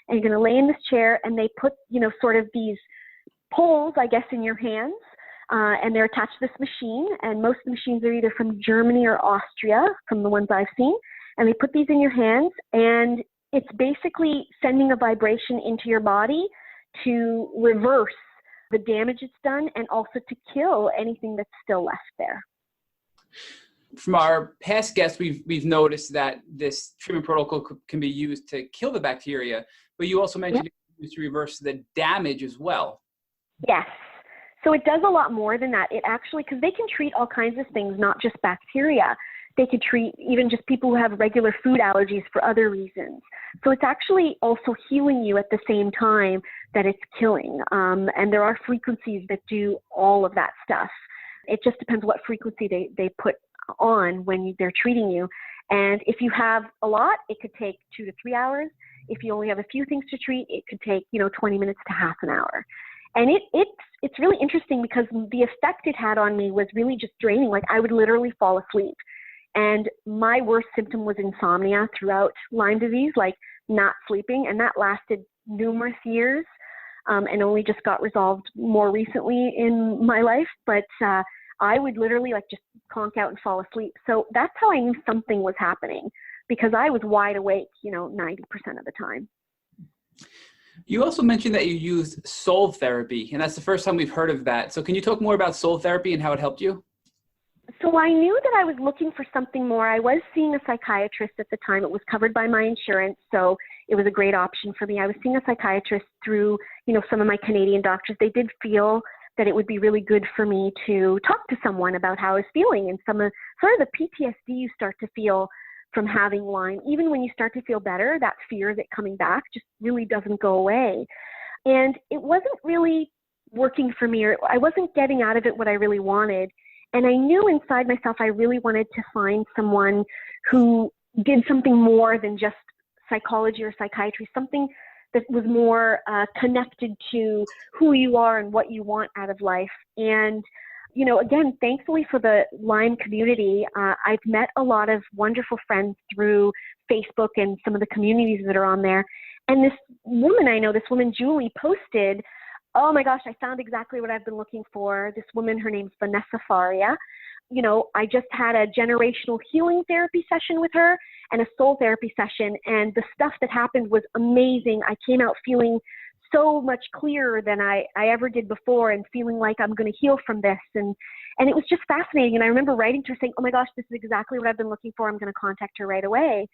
and you're going to lay in this chair and they put, sort of these poles, I guess, in your hands. And they're attached to this machine, and most of the machines are either from Germany or Austria, from the ones I've seen, and they put these in your hands, and it's basically sending a vibration into your body to reverse the damage it's done and also to kill anything that's still left there. From our past guests, we've noticed that this treatment protocol can be used to kill the bacteria, but you also mentioned it's used to reverse the damage as well. Yes. So it does a lot more than that. It actually, because they can treat all kinds of things, not just bacteria. They could treat even just people who have regular food allergies for other reasons. So it's actually also healing you at the same time that it's killing. And there are frequencies that do all of that stuff. It just depends what frequency they put on when they're treating you. And if you have a lot, it could take 2 to 3 hours. If you only have a few things to treat, it could take, 20 minutes to half an hour. And it's really interesting because the effect it had on me was really just draining. Like I would literally fall asleep. And my worst symptom was insomnia throughout Lyme disease, like not sleeping. And that lasted numerous years and only just got resolved more recently in my life. But I would literally just conk out and fall asleep. So that's how I knew something was happening because I was wide awake, 90% of the time. You also mentioned that you used soul therapy, and that's the first time we've heard of that. So can you talk more about soul therapy and how it helped you? So I knew that I was looking for something more. I was seeing a psychiatrist at the time. It was covered by my insurance, so it was a great option for me. I was seeing a psychiatrist through, some of my Canadian doctors. They did feel that it would be really good for me to talk to someone about how I was feeling and some of sort of the PTSD you start to feel from having Lyme. Even when you start to feel better, that fear of it coming back just really doesn't go away. And it wasn't really working for me, or I wasn't getting out of it what I really wanted. And I knew inside myself I really wanted to find someone who did something more than just psychology or psychiatry, something that was more connected to who you are and what you want out of life. And again, thankfully for the Lyme community, I've met a lot of wonderful friends through Facebook and some of the communities that are on there. And this woman I know, this woman Julie, posted, oh my gosh, I found exactly what I've been looking for. This woman, her name's Vanessa Faria. I just had a generational healing therapy session with her and a soul therapy session. And the stuff that happened was amazing. I came out feeling so much clearer than I ever did before and feeling like I'm going to heal from this. And it was just fascinating. And I remember writing to her saying, oh my gosh, this is exactly what I've been looking for. I'm going to contact her right away.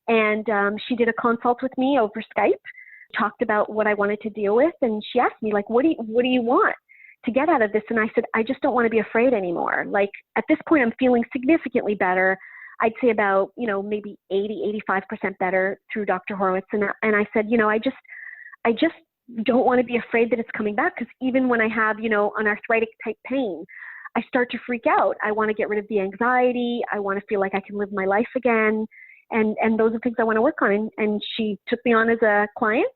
And she did a consult with me over Skype, talked about what I wanted to deal with. And she asked me, what do you want to get out of this? And I said, I just don't want to be afraid anymore. At this point, I'm feeling significantly better. I'd say about, maybe 85% better through Dr. Horowitz. And I said, I just don't want to be afraid that it's coming back, because even when I have, an arthritic type pain, I start to freak out. I want to get rid of the anxiety. I want to feel like I can live my life again. And those are things I want to work on. And she took me on as a client,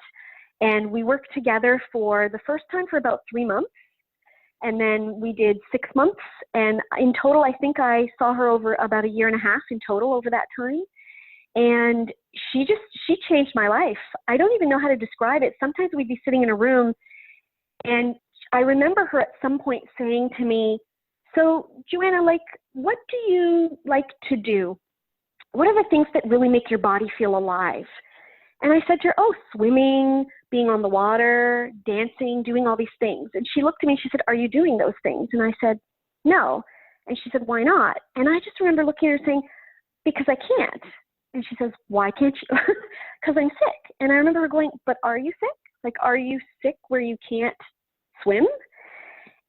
and we worked together for the first time for about 3 months. And then we did 6 months. And in total, I think I saw her over about 1.5 years in total over that time. And she changed my life. I don't even know how to describe it. Sometimes we'd be sitting in a room And I remember her at some point saying to me, so Joanna, like, what do you like to do? What are the things that really make your body feel alive? And I said to her, oh, swimming, being on the water, dancing, doing all these things. And she looked at me and she said, are you doing those things? And I said, no. And she said, why not? And I just remember looking at her saying, because I can't. And she says, why can't you? Because I'm sick. And I remember her going, but are you sick? Like, are you sick where you can't swim?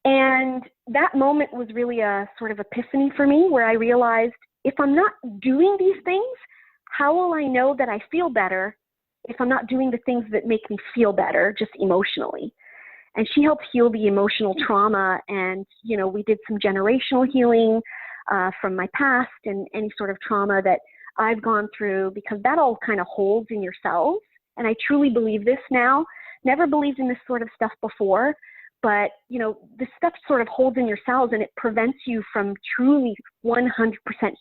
And that moment was really a sort of epiphany for me, where I realized if I'm not doing these things, how will I know that I feel better if I'm not doing the things that make me feel better just emotionally? And she helped heal the emotional trauma. And, you know, we did some generational healing from my past and any sort of trauma that I've gone through, because that all kind of holds in your cells. And I truly believe this now. Never believed in this sort of stuff before, but, you know, this stuff sort of holds in your cells, and it prevents you from truly 100%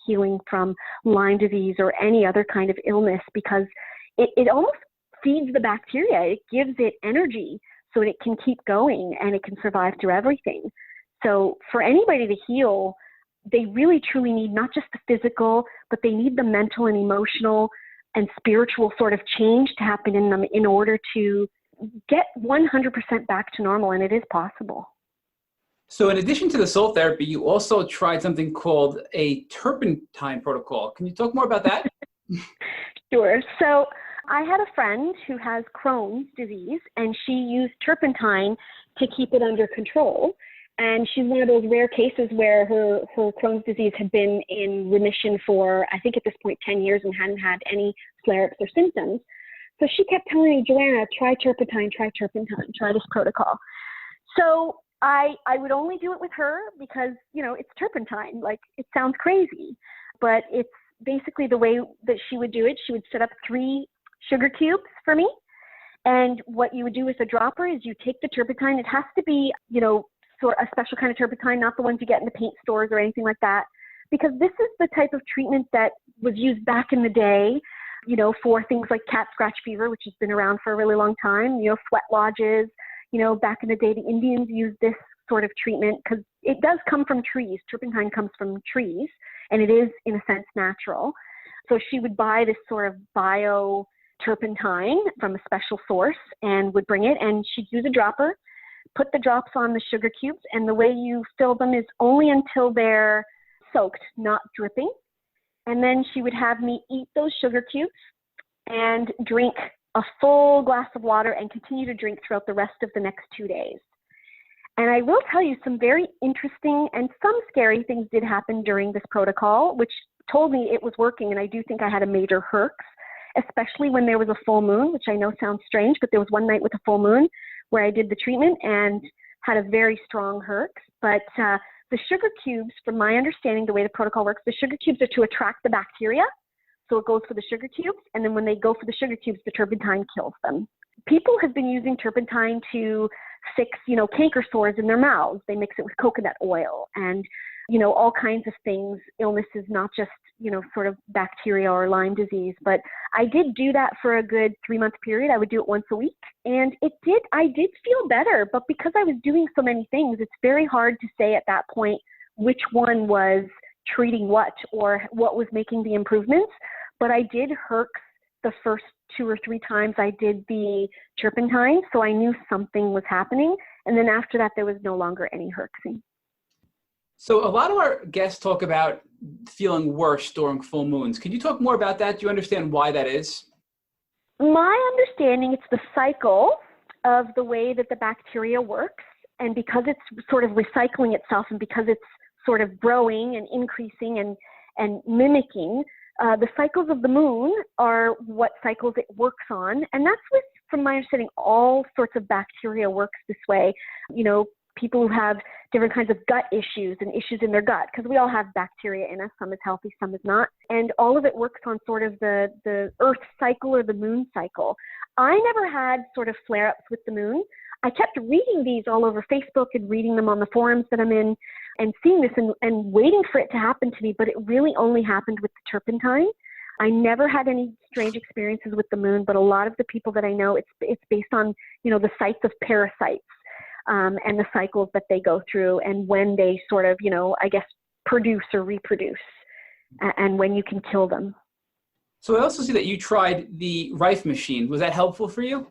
healing from Lyme disease or any other kind of illness, because it almost feeds the bacteria. It gives it energy so that it can keep going and it can survive through everything. So for anybody to heal, they really truly need not just the physical, but they need the mental and emotional and spiritual sort of change to happen in them in order to get 100% back to normal, and it is possible. So in addition to the soul therapy, you also tried something called a turpentine protocol. Can you talk more about that? Sure. So I had a friend who has Crohn's disease, and she used turpentine to keep it under control. And she's one of those rare cases where her Crohn's disease had been in remission for, I think at this point, 10 years and hadn't had any flare-ups or symptoms. So she kept telling me, Joanna, try turpentine, try this protocol. So I would only do it with her because, you know, it's turpentine. Like, it sounds crazy, but it's basically the way that she would do it. She would set up 3 sugar cubes for me. And what you would do with a dropper is you take the turpentine. It has to be, you know, sort of a special kind of turpentine, not the ones you get in the paint stores or anything like that, because this is the type of treatment that was used back in the day, you know, for things like cat scratch fever, which has been around for a really long time, you know, sweat lodges. You know, back in the day, the Indians used this sort of treatment because it does come from trees. Turpentine comes from trees, and it is, in a sense, natural. So she would buy this sort of bio turpentine from a special source and would bring it, and she'd use a dropper, put the drops on the sugar cubes, and the way you fill them is only until they're soaked, not dripping. And then she would have me eat those sugar cubes and drink a full glass of water and continue to drink throughout the rest of the next 2 days. And I will tell you, some very interesting and some scary things did happen during this protocol, which told me it was working. And I do think I had a major herx, especially when there was a full moon, which I know sounds strange, but there was one night with a full moon where I did the treatment and had a very strong herx. But the sugar cubes, from my understanding, the way the protocol works, the sugar cubes are to attract the bacteria. So it goes for the sugar cubes. And then when they go for the sugar cubes, the turpentine kills them. People have been using turpentine to fix, you know, canker sores in their mouths. They mix it with coconut oil and, you know, all kinds of things, illnesses, not just, you know, sort of bacteria or Lyme disease. But I did do that for a good 3-month period. I would do it once a week. And I did feel better. But because I was doing so many things, it's very hard to say at that point which one was treating what or what was making the improvements. But I did herx the first 2 or 3 times I did the turpentine. So I knew something was happening. And then after that, there was no longer any herxing. So a lot of our guests talk about feeling worse during full moons. Can you talk more about that? Do you understand why that is? My understanding, it's the cycle of the way that the bacteria works. And because it's sort of recycling itself and because it's sort of growing and increasing and mimicking, the cycles of the moon are what cycles it works on. And that's with, from my understanding, all sorts of bacteria works this way. You know, people who have different kinds of gut issues and issues in their gut, because we all have bacteria in us. Some is healthy, some is not. And all of it works on sort of the Earth cycle or the moon cycle. I never had sort of flare-ups with the moon. I kept reading these all over Facebook and reading them on the forums that I'm in and seeing this and waiting for it to happen to me, but it really only happened with the turpentine. I never had any strange experiences with the moon, but a lot of the people that I know, it's based on, you know, the sites of parasites. and the cycles that they go through and when they sort of, I guess, produce or reproduce and when you can kill them. So I also see that you tried the Rife machine. Was that helpful for you?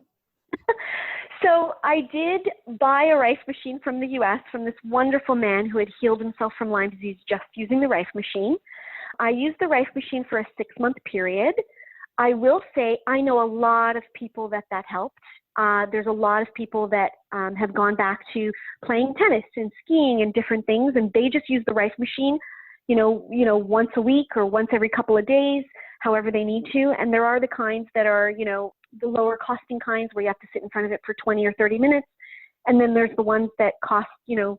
So I did buy a Rife machine from the US from this wonderful man who had healed himself from Lyme disease just using the Rife machine. I used the Rife machine for a 6-month period. I will say I know a lot of people that helped. There's a lot of people that have gone back to playing tennis and skiing and different things, and they just use the Rife machine, once a week or once every couple of days, however they need to. And there are the kinds that are, the lower costing kinds where you have to sit in front of it for 20 or 30 minutes. And then there's the ones that cost, $5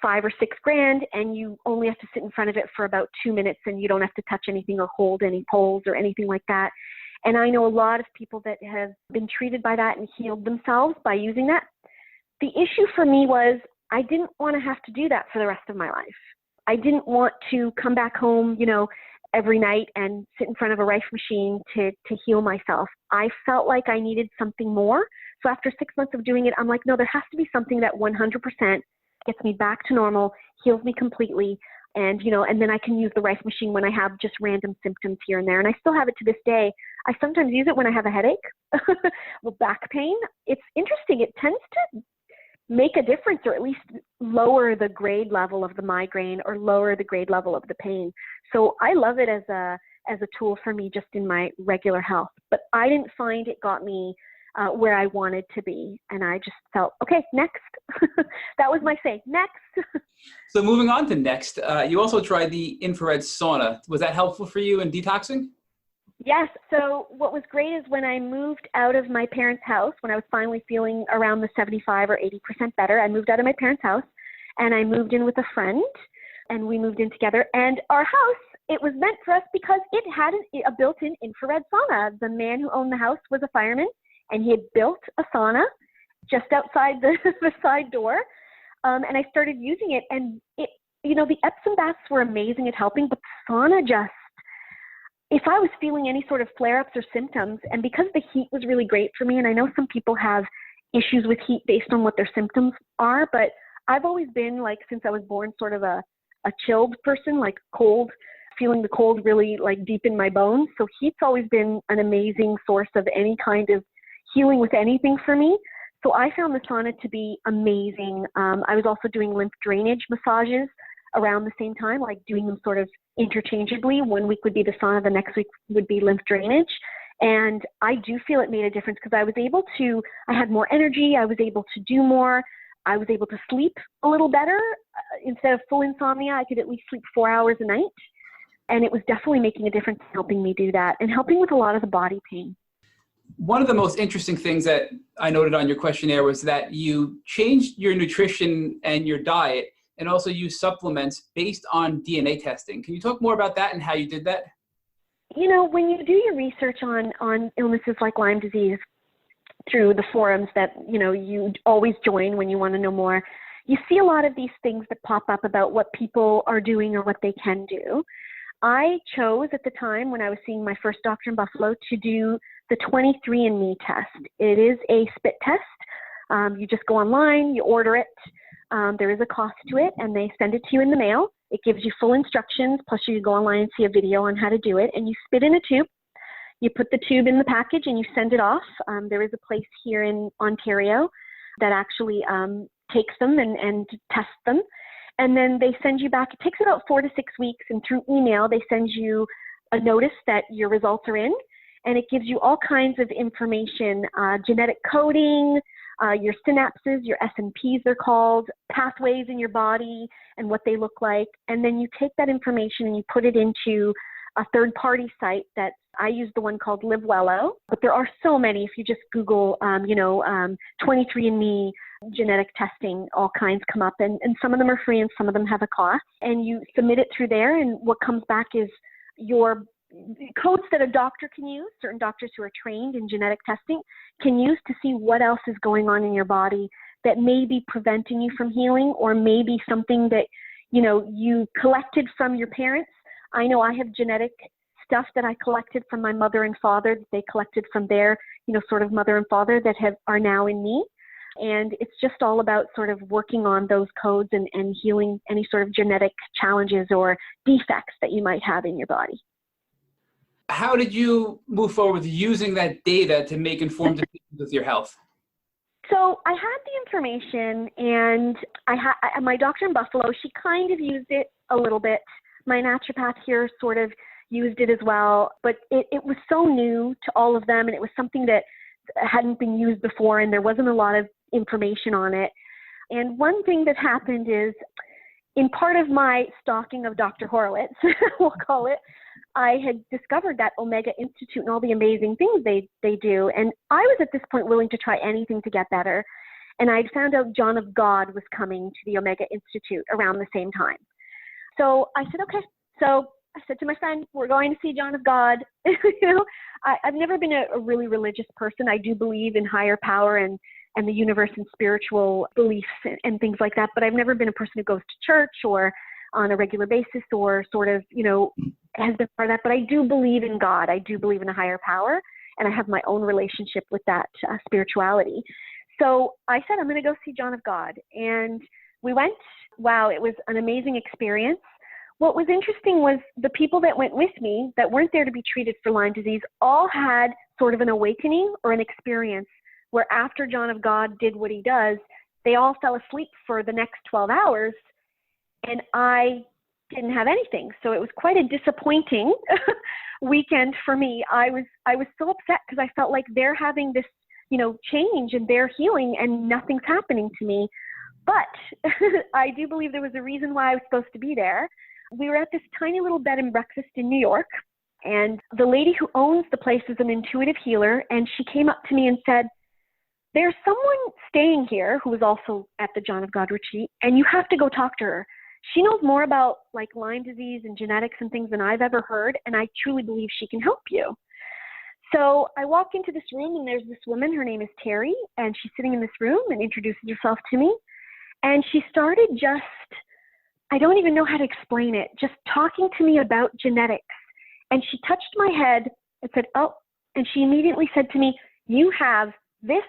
or $6 grand, and you only have to sit in front of it for about 2 minutes and you don't have to touch anything or hold any poles or anything like that. And I know a lot of people that have been treated by that and healed themselves by using that. The issue for me was I didn't want to have to do that for the rest of my life. I didn't want to come back home, every night and sit in front of a Rife machine to heal myself. I felt like I needed something more. So after 6 months of doing it, I'm like, no, there has to be something that 100% gets me back to normal, heals me completely. And, and then I can use the Rife machine when I have just random symptoms here and there. And I still have it to this day. I sometimes use it when I have a headache, well, back pain. It's interesting. It tends to make a difference, or at least lower the grade level of the migraine or lower the grade level of the pain. So I love it as a tool for me just in my regular health. But I didn't find it got me where I wanted to be. And I just felt, okay, next. That was my say, next. So moving on to next, you also tried the infrared sauna. Was that helpful for you in detoxing? Yes. So what was great is when I moved out of my parents' house, when I was finally feeling around the 75 or 80% better, I moved out of my parents' house and I moved in with a friend, and we moved in together. And our house, it was meant for us because it had a built-in infrared sauna. The man who owned the house was a fireman, and he had built a sauna just outside the side door. And I started using it, and it, the Epsom baths were amazing at helping, but the sauna just, if I was feeling any sort of flare-ups or symptoms, and because the heat was really great for me, and I know some people have issues with heat based on what their symptoms are, but I've always been, like, since I was born, sort of a chilled person, like cold, feeling the cold really like deep in my bones. So heat's always been an amazing source of any kind of healing with anything for me. So I found the sauna to be amazing. I was also doing lymph drainage massages around the same time, like doing them sort of interchangeably. 1 week would be the sauna, the next week would be lymph drainage. And I do feel it made a difference because I had more energy, I was able to do more, I was able to sleep a little better. Instead of full insomnia, I could at least sleep 4 hours a night. And it was definitely making a difference, helping me do that and helping with a lot of the body pain. One of the most interesting things that I noted on your questionnaire was that you changed your nutrition and your diet and also use supplements based on DNA testing. Can you talk more about that and how you did that? When you do your research on illnesses like Lyme disease through the forums that, you always join when you want to know more, you see a lot of these things that pop up about what people are doing or what they can do. I chose at the time when I was seeing my first doctor in Buffalo to do the 23andMe test. It is a spit test. You just go online, you order it. There is a cost to it, and they send it to you in the mail. It gives you full instructions, plus you go online and see a video on how to do it, and you spit in a tube. You put the tube in the package and you send it off. There is a place here in Ontario that actually takes them and tests them. And then they send you back. It takes about 4 to 6 weeks, and through email, they send you a notice that your results are in, and it gives you all kinds of information, genetic coding, your synapses, your SNPs they're called, pathways in your body and what they look like. And then you take that information and you put it into a third-party site that I use the one called LiveWello, but there are so many. If you just Google, 23andMe, genetic testing, all kinds come up, and some of them are free and some of them have a cost. And you submit it through there, and what comes back is your codes that a doctor can use, certain doctors who are trained in genetic testing can use to see what else is going on in your body that may be preventing you from healing, or maybe something that, you collected from your parents. I know I have genetic stuff that I collected from my mother and father that they collected from their, sort of mother and father that are now in me. And it's just all about sort of working on those codes and healing any sort of genetic challenges or defects that you might have in your body. How did you move forward with using that data to make informed decisions with your health? So I had the information, and my doctor in Buffalo, she kind of used it a little bit. My naturopath here sort of used it as well, but it was so new to all of them, and it was something that hadn't been used before, and there wasn't a lot of information on it. And one thing that happened is, in part of my stalking of Dr. Horowitz, we'll call it, I had discovered that Omega Institute and all the amazing things they do. And I was at this point willing to try anything to get better. And I'd found out John of God was coming to the Omega Institute around the same time. So I said, okay. So I said to my friend, we're going to see John of God. I've never been a really religious person. I do believe in higher power and the universe and spiritual beliefs and things like that. But I've never been a person who goes to church or on a regular basis or sort of, has been part of that. But I do believe in God. I do believe in a higher power. And I have my own relationship with that spirituality. So I said, I'm going to go see John of God. And we went. Wow, it was an amazing experience. What was interesting was the people that went with me that weren't there to be treated for Lyme disease all had sort of an awakening or an experience where after John of God did what he does, they all fell asleep for the next 12 hours, and I didn't have anything. So it was quite a disappointing weekend for me. I was so upset because I felt like they're having this, change and they're healing and nothing's happening to me. But I do believe there was a reason why I was supposed to be there. We were at this tiny little bed and breakfast in New York, and the lady who owns the place is an intuitive healer, and she came up to me and said, there's someone staying here who was also at the John of God retreat, and you have to go talk to her. She knows more about like Lyme disease and genetics and things than I've ever heard, and I truly believe she can help you. So I walk into this room, and there's this woman, her name is Terry, and she's sitting in this room and introduces herself to me. And she started just, I don't even know how to explain it, just talking to me about genetics. And she touched my head and said, oh, and she immediately said to me, you have this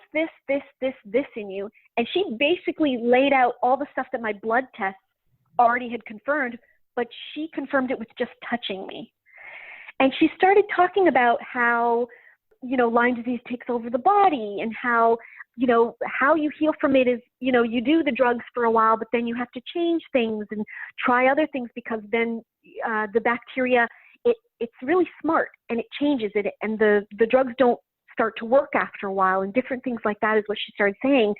in you. And she basically laid out all the stuff that my blood tests already had confirmed, but she confirmed it with just touching me. And she started talking about how, Lyme disease takes over the body and how you heal from it is, you do the drugs for a while, but then you have to change things and try other things because then the bacteria, it's really smart and it changes it. And the drugs don't start to work after a while, and different things like that is what she started saying.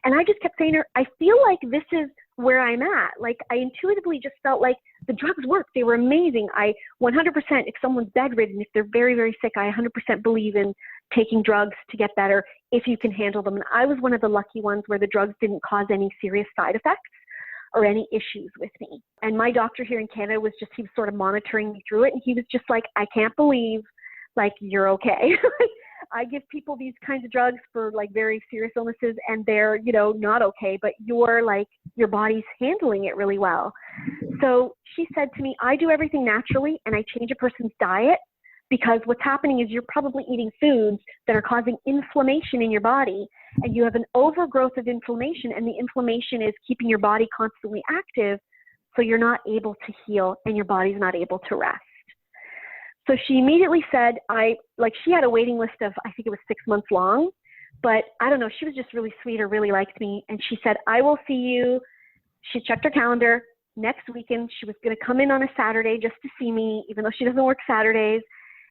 And I just kept saying to her, I feel like this is where I'm at. Like I intuitively just felt like the drugs worked. They were amazing. I 100%, if someone's bedridden, if they're very, very sick, I 100% believe in taking drugs to get better if you can handle them. And I was one of the lucky ones where the drugs didn't cause any serious side effects or any issues with me. And my doctor here in Canada he was sort of monitoring me through it. And he was just like, I can't believe like you're okay. I give people these kinds of drugs for like very serious illnesses and they're, not okay, but your body's handling it really well. So she said to me, I do everything naturally and I change a person's diet because what's happening is you're probably eating foods that are causing inflammation in your body, and you have an overgrowth of inflammation, and the inflammation is keeping your body constantly active, so you're not able to heal and your body's not able to rest. So she immediately said, she had a waiting list of, I think it was 6 months long, but I don't know, she was just really sweet or really liked me. And she said, I will see you. She checked her calendar next weekend. She was going to come in on a Saturday just to see me, even though she doesn't work Saturdays.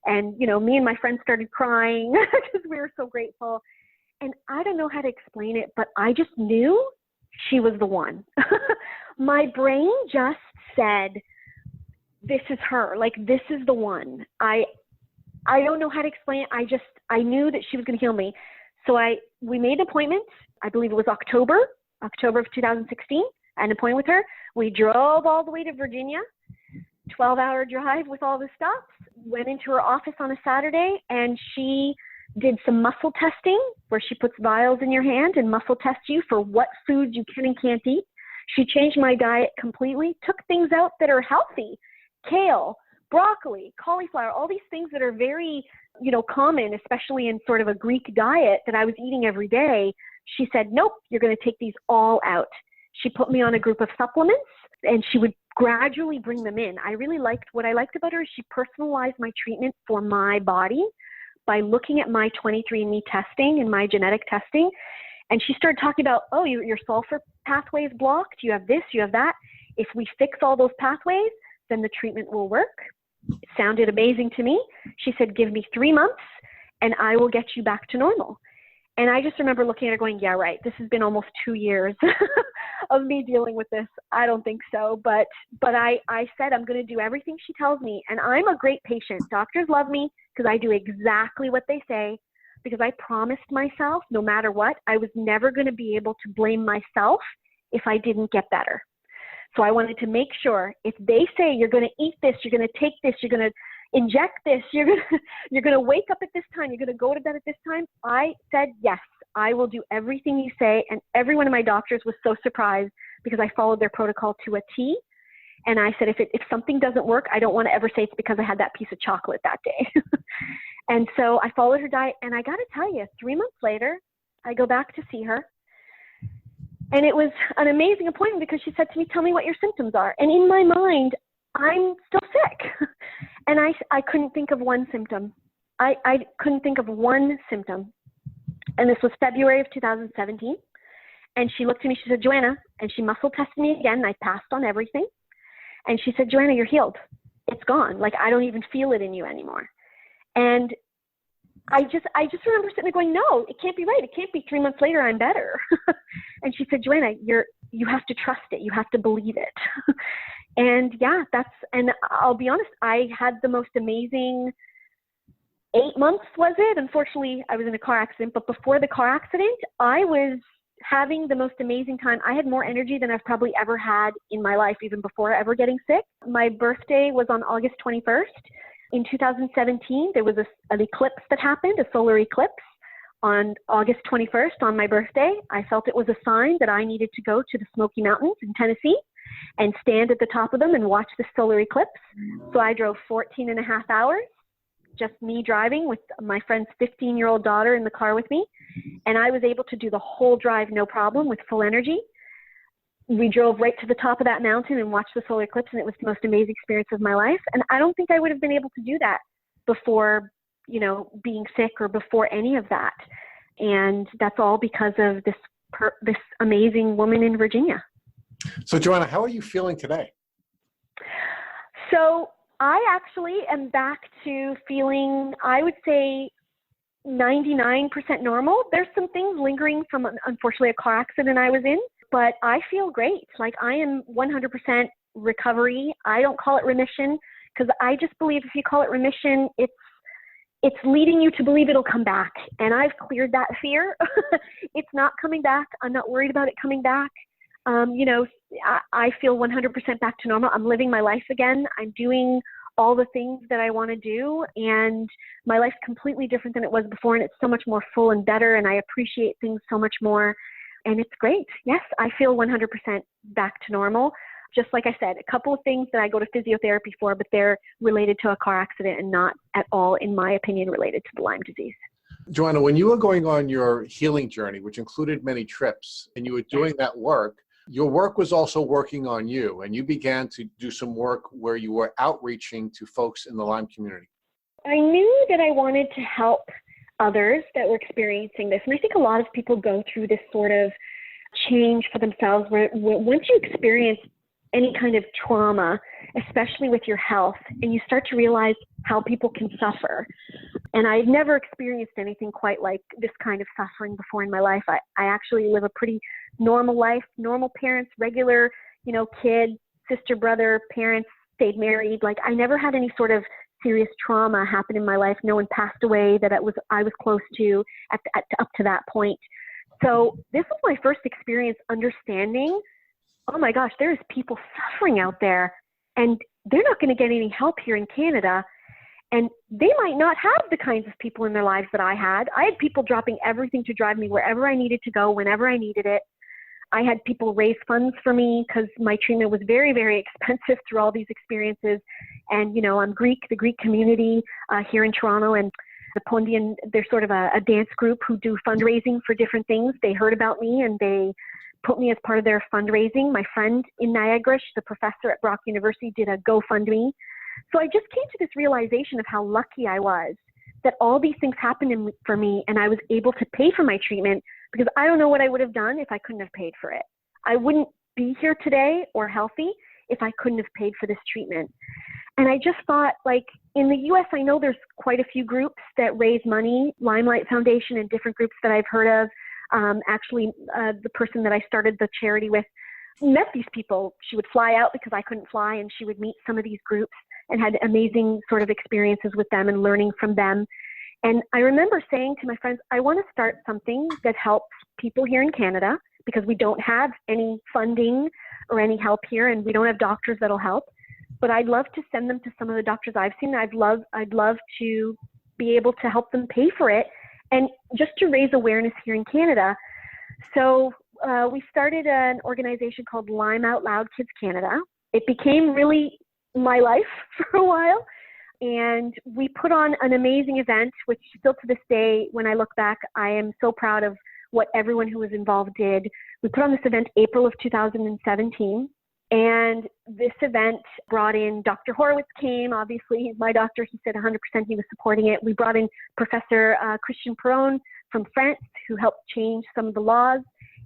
And, me and my friends started crying because we were so grateful. And I don't know how to explain it, but I just knew she was the one. My brain just said, this is her. Like, this is the one. I don't know how to explain it. I knew that she was going to heal me. So we made an appointment. I believe it was October of 2016. I had an appointment with her. We drove all the way to Virginia, 12-hour drive with all the stops, went into her office on a Saturday, and she did some muscle testing where she puts vials in your hand and muscle tests you for what foods you can and can't eat. She changed my diet completely, took things out that are healthy, kale, broccoli, cauliflower, all these things that are very, common, especially in sort of a Greek diet that I was eating every day. She said, nope, you're going to take these all out. She put me on a group of supplements, and she would gradually bring them in. What I liked about her is she personalized my treatment for my body by looking at my 23andMe testing and my genetic testing. And she started talking about, oh, your sulfur pathway is blocked. You have this, you have that. If we fix all those pathways, then the treatment will work. It sounded amazing to me. She said, give me 3 months and I will get you back to normal. And I just remember looking at her going, yeah, right. This has been almost 2 years of me dealing with this. I don't think so. But I said, I'm going to do everything she tells me. And I'm a great patient. Doctors love me because I do exactly what they say, because I promised myself, no matter what, I was never going to be able to blame myself if I didn't get better. So I wanted to make sure if they say you're going to eat this, you're going to take this, you're going to inject this, you're going to wake up at this time, you're going to go to bed at this time, I said, yes, I will do everything you say. And every one of my doctors was so surprised because I followed their protocol to a T. And I said, if something doesn't work, I don't want to ever say it's because I had that piece of chocolate that day. And so I followed her diet. And I got to tell you, 3 months later, I go back to see her. And it was an amazing appointment because she said to me, tell me what your symptoms are. And in my mind, I'm still sick. And I couldn't think of one symptom. I couldn't think of one symptom. And this was February of 2017. And she looked at me, she said, Joanna, and she muscle tested me again. And I passed on everything. And she said, Joanna, you're healed. It's gone. Like, I don't even feel it in you anymore. And I just remember sitting there going, no, it can't be right. It can't be 3 months later, I'm better. And she said, Joanna, you have to trust it. You have to believe it. And yeah, and I'll be honest, I had the most amazing 8 months, was it? Unfortunately, I was in a car accident, but before the car accident, I was having the most amazing time. I had more energy than I've probably ever had in my life, even before ever getting sick. My birthday was on August 21st. In 2017, there was an eclipse that happened, a solar eclipse on August 21st on my birthday. I felt it was a sign that I needed to go to the Smoky Mountains in Tennessee and stand at the top of them and watch the solar eclipse. So I drove 14 and a half hours, just me driving with my friend's 15-year-old daughter in the car with me. And I was able to do the whole drive no problem with full energy. We drove right to the top of that mountain and watched the solar eclipse, and it was the most amazing experience of my life. And I don't think I would have been able to do that before, being sick or before any of that. And that's all because of this amazing woman in Virginia. So Joanna, how are you feeling today? So I actually am back to feeling, I would say, 99% normal. There's some things lingering from, unfortunately, a car accident I was in, but I feel great. Like, I am 100% recovery. I don't call it remission because I just believe if you call it remission, it's leading you to believe it'll come back. And I've cleared that fear. It's not coming back. I'm not worried about it coming back. I feel 100% back to normal. I'm living my life again. I'm doing all the things that I want to do, and my life's completely different than it was before, and it's so much more full and better, and I appreciate things so much more, and it's great. Yes, I feel 100% back to normal. Just like I said, a couple of things that I go to physiotherapy for, but they're related to a car accident and not at all, in my opinion, related to the Lyme disease. Joanna, when you were going on your healing journey, which included many trips, and you were doing that work, your work was also working on you, and you began to do some work where you were outreaching to folks in the Lyme community. I knew that I wanted to help others that were experiencing this. And I think a lot of people go through this sort of change for themselves where once you experience any kind of trauma, especially with your health, and you start to realize how people can suffer. And I've never experienced anything quite like this kind of suffering before in my life. I actually live a pretty normal life, normal parents, regular, kid, sister, brother, parents, stayed married. Like, I never had any sort of serious trauma happen in my life. No one passed away that I was close to up to that point. So this was my first experience understanding, oh my gosh, there's people suffering out there, and they're not going to get any help here in Canada. And they might not have the kinds of people in their lives that I had. I had people dropping everything to drive me wherever I needed to go, whenever I needed it. I had people raise funds for me because my treatment was very, very expensive through all these experiences. And, I'm Greek, the Greek community here in Toronto. And The Pondian, they're sort of a dance group who do fundraising for different things. They heard about me and they put me as part of their fundraising. My friend in Niagara, she's a professor at Brock University, did a GoFundMe. So I just came to this realization of how lucky I was that all these things happened for me and I was able to pay for my treatment, because I don't know what I would have done if I couldn't have paid for it. I wouldn't be here today or healthy if I couldn't have paid for this treatment. And I just thought, like, in the US, I know there's quite a few groups that raise money, Limelight Foundation and different groups that I've heard of. The person that I started the charity with met these people. She would fly out because I couldn't fly, and she would meet some of these groups and had amazing sort of experiences with them and learning from them. And I remember saying to my friends, I want to start something that helps people here in Canada, because we don't have any funding or any help here, and we don't have doctors that'll help. But I'd love to send them to some of the doctors I've seen. I'd love to be able to help them pay for it, and just to raise awareness here in Canada. So we started an organization called Lyme Out Loud Kids Canada. It became really my life for a while. And we put on an amazing event, which still to this day, when I look back, I am so proud of what everyone who was involved did. We put on this event April of 2017. And this event brought in Dr. Horowitz came, obviously my doctor, he said 100% he was supporting it. We brought in Professor Christian Perron from France, who helped change some of the laws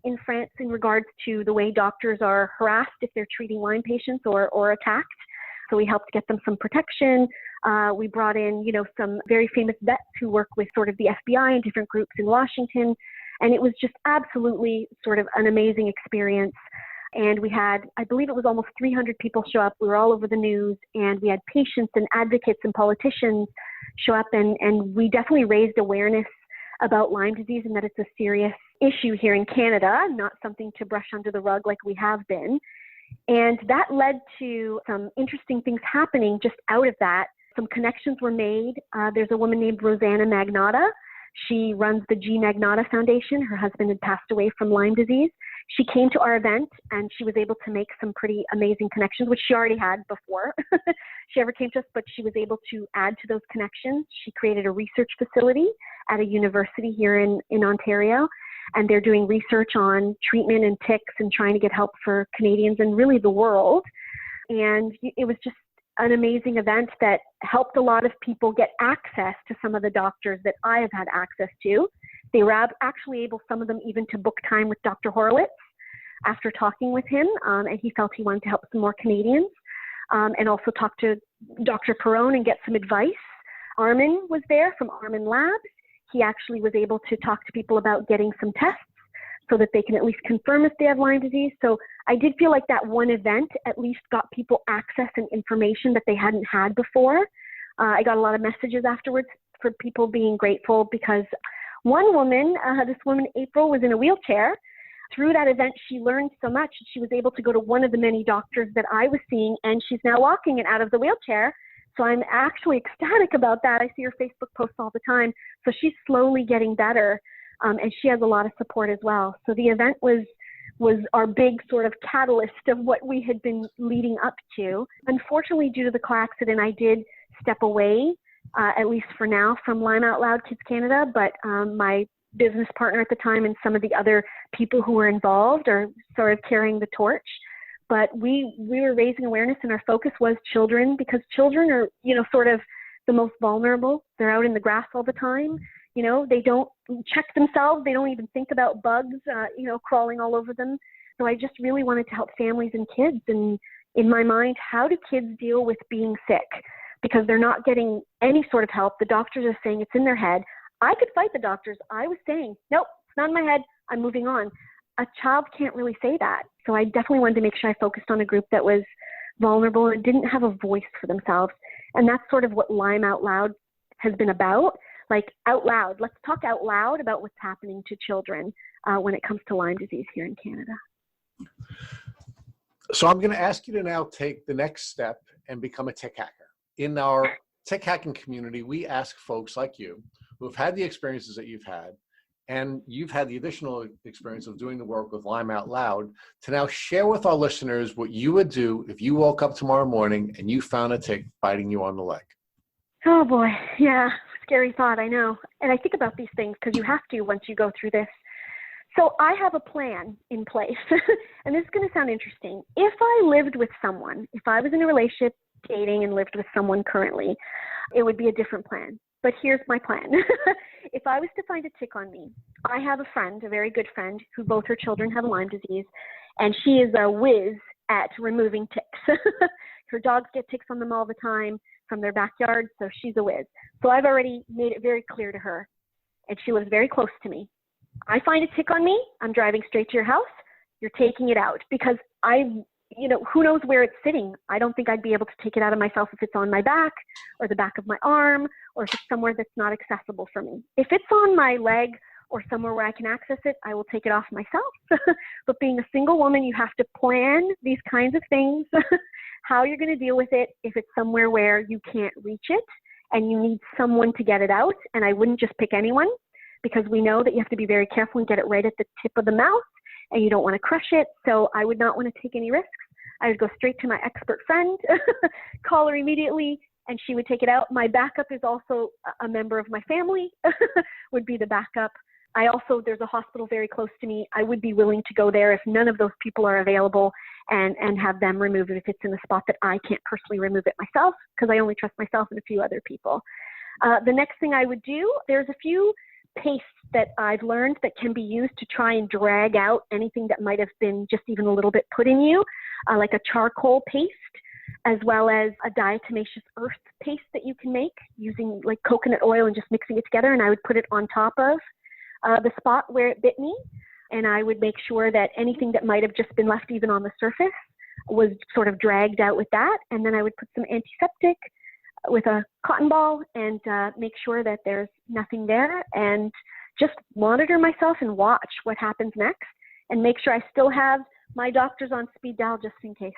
in France in regards to the way doctors are harassed if they're treating Lyme patients or attacked. So we helped get them some protection. We brought in, some very famous vets who work with sort of the FBI and different groups in Washington. And it was just absolutely sort of an amazing experience. And we had, I believe it was almost 300 people show up. We were all over the news, and we had patients and advocates and politicians show up, and we definitely raised awareness about Lyme disease and that it's a serious issue here in Canada, not something to brush under the rug like we have been. And that led to some interesting things happening just out of that. Some connections were made. There's a woman named Rosanna Magnotta. She runs the G. Magnotta Foundation. Her husband had passed away from Lyme disease. She came to our event, and she was able to make some pretty amazing connections, which she already had before she ever came to us, but she was able to add to those connections. She created a research facility at a university here in Ontario, and they're doing research on treatment and ticks and trying to get help for Canadians and really the world. And it was just an amazing event that helped a lot of people get access to some of the doctors that I have had access to. They were actually able, some of them even, to book time with Dr. Horowitz after talking with him, and he felt he wanted to help some more Canadians, and also talk to Dr. Perron and get some advice. Armin was there from Armin Labs. He actually was able to talk to people about getting some tests so that they can at least confirm if they have Lyme disease. So I did feel like that one event at least got people access and information that they hadn't had before. I got a lot of messages afterwards for people being grateful, because one woman, this woman April, was in a wheelchair. Through that event, she learned so much. She was able to go to one of the many doctors that I was seeing, and she's now walking and out of the wheelchair. So I'm actually ecstatic about that. I see her Facebook posts all the time. So she's slowly getting better, and she has a lot of support as well. So the event was our big sort of catalyst of what we had been leading up to. Unfortunately, due to the car accident, I did step away, at least for now, from Lyme Out Loud Kids Canada, but my business partner at the time and some of the other people who were involved are sort of carrying the torch. But we were raising awareness, and our focus was children, because children are, sort of the most vulnerable. They're out in the grass all the time. They don't check themselves. They don't even think about bugs, crawling all over them. So I just really wanted to help families and kids. And in my mind, how do kids deal with being sick? Because they're not getting any sort of help. The doctors are saying it's in their head. I could fight the doctors. I was saying, nope, it's not in my head. I'm moving on. A child can't really say that. So I definitely wanted to make sure I focused on a group that was vulnerable and didn't have a voice for themselves. And that's sort of what Lyme Out Loud has been about. Like, out loud. Let's talk out loud about what's happening to children when it comes to Lyme disease here in Canada. So I'm going to ask you to now take the next step and become a tick hacker. In our tick hacking community, we ask folks like you who have had the experiences that you've had, and you've had the additional experience of doing the work with Lyme Out Loud, to now share with our listeners what you would do if you woke up tomorrow morning and you found a tick biting you on the leg. Oh boy, yeah, scary thought, I know. And I think about these things because you have to once you go through this. So I have a plan in place, and this is going to sound interesting. If I lived with someone, if I was in a relationship, dating, and lived with someone currently, it would be a different plan. But here's my plan. If I was to find a tick on me, I have a friend, a very good friend, who both her children have Lyme disease, and she is a whiz at removing ticks. Her dogs get ticks on them all the time from their backyard, so she's a whiz. So I've already made it very clear to her, and she lives very close to me. I find a tick on me, I'm driving straight to your house, you're taking it out, because who knows where it's sitting. I don't think I'd be able to take it out of myself if it's on my back or the back of my arm, or if it's somewhere that's not accessible for me. If it's on my leg or somewhere where I can access it, I will take it off myself. But being a single woman, you have to plan these kinds of things, how you're going to deal with it if it's somewhere where you can't reach it and you need someone to get it out. And I wouldn't just pick anyone, because we know that you have to be very careful and get it right at the tip of the mouth, and you don't want to crush it. So I would not want to take any risks. I would go straight to my expert friend, call her immediately, and she would take it out. My backup is also a member of my family, would be the backup. There's a hospital very close to me. I would be willing to go there if none of those people are available and have them remove it if it's in a spot that I can't personally remove it myself, because I only trust myself and a few other people. The next thing I would do, there's a few pastes that I've learned that can be used to try and drag out anything that might have been just even a little bit put in you, like a charcoal paste, as well as a diatomaceous earth paste that you can make using like coconut oil and just mixing it together. And I would put it on top of the spot where it bit me. And I would make sure that anything that might have just been left even on the surface was sort of dragged out with that. And then I would put some antiseptic with a cotton ball and make sure that there's nothing there, and just monitor myself and watch what happens next, and make sure I still have my doctors on speed dial just in case.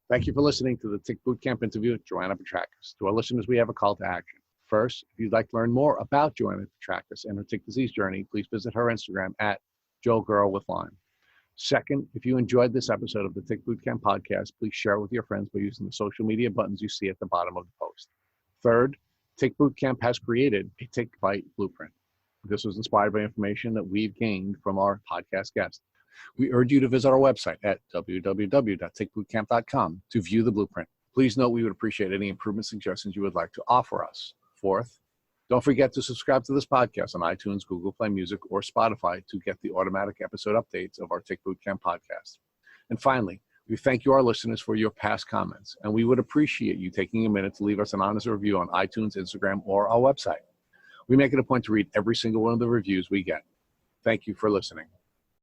Thank you for listening to the Tick Bootcamp interview with Joanna Petrakis. To our listeners, we have a call to action. First, if you'd like to learn more about Joanna Petrakis and her tick disease journey, please visit her Instagram at JoGirlWithLyme. Second, if you enjoyed this episode of the Tick Bootcamp podcast, please share it with your friends by using the social media buttons you see at the bottom of the post. Third, Tick Bootcamp has created a Tick Bite Blueprint. This was inspired by information that we've gained from our podcast guests. We urge you to visit our website at www.tickbootcamp.com to view the blueprint. Please note we would appreciate any improvement suggestions you would like to offer us. Fourth, don't forget to subscribe to this podcast on iTunes, Google Play Music, or Spotify to get the automatic episode updates of our Tick Bootcamp podcast. And finally, we thank you, our listeners, for your past comments, and we would appreciate you taking a minute to leave us an honest review on iTunes, Instagram, or our website. We make it a point to read every single one of the reviews we get. Thank you for listening.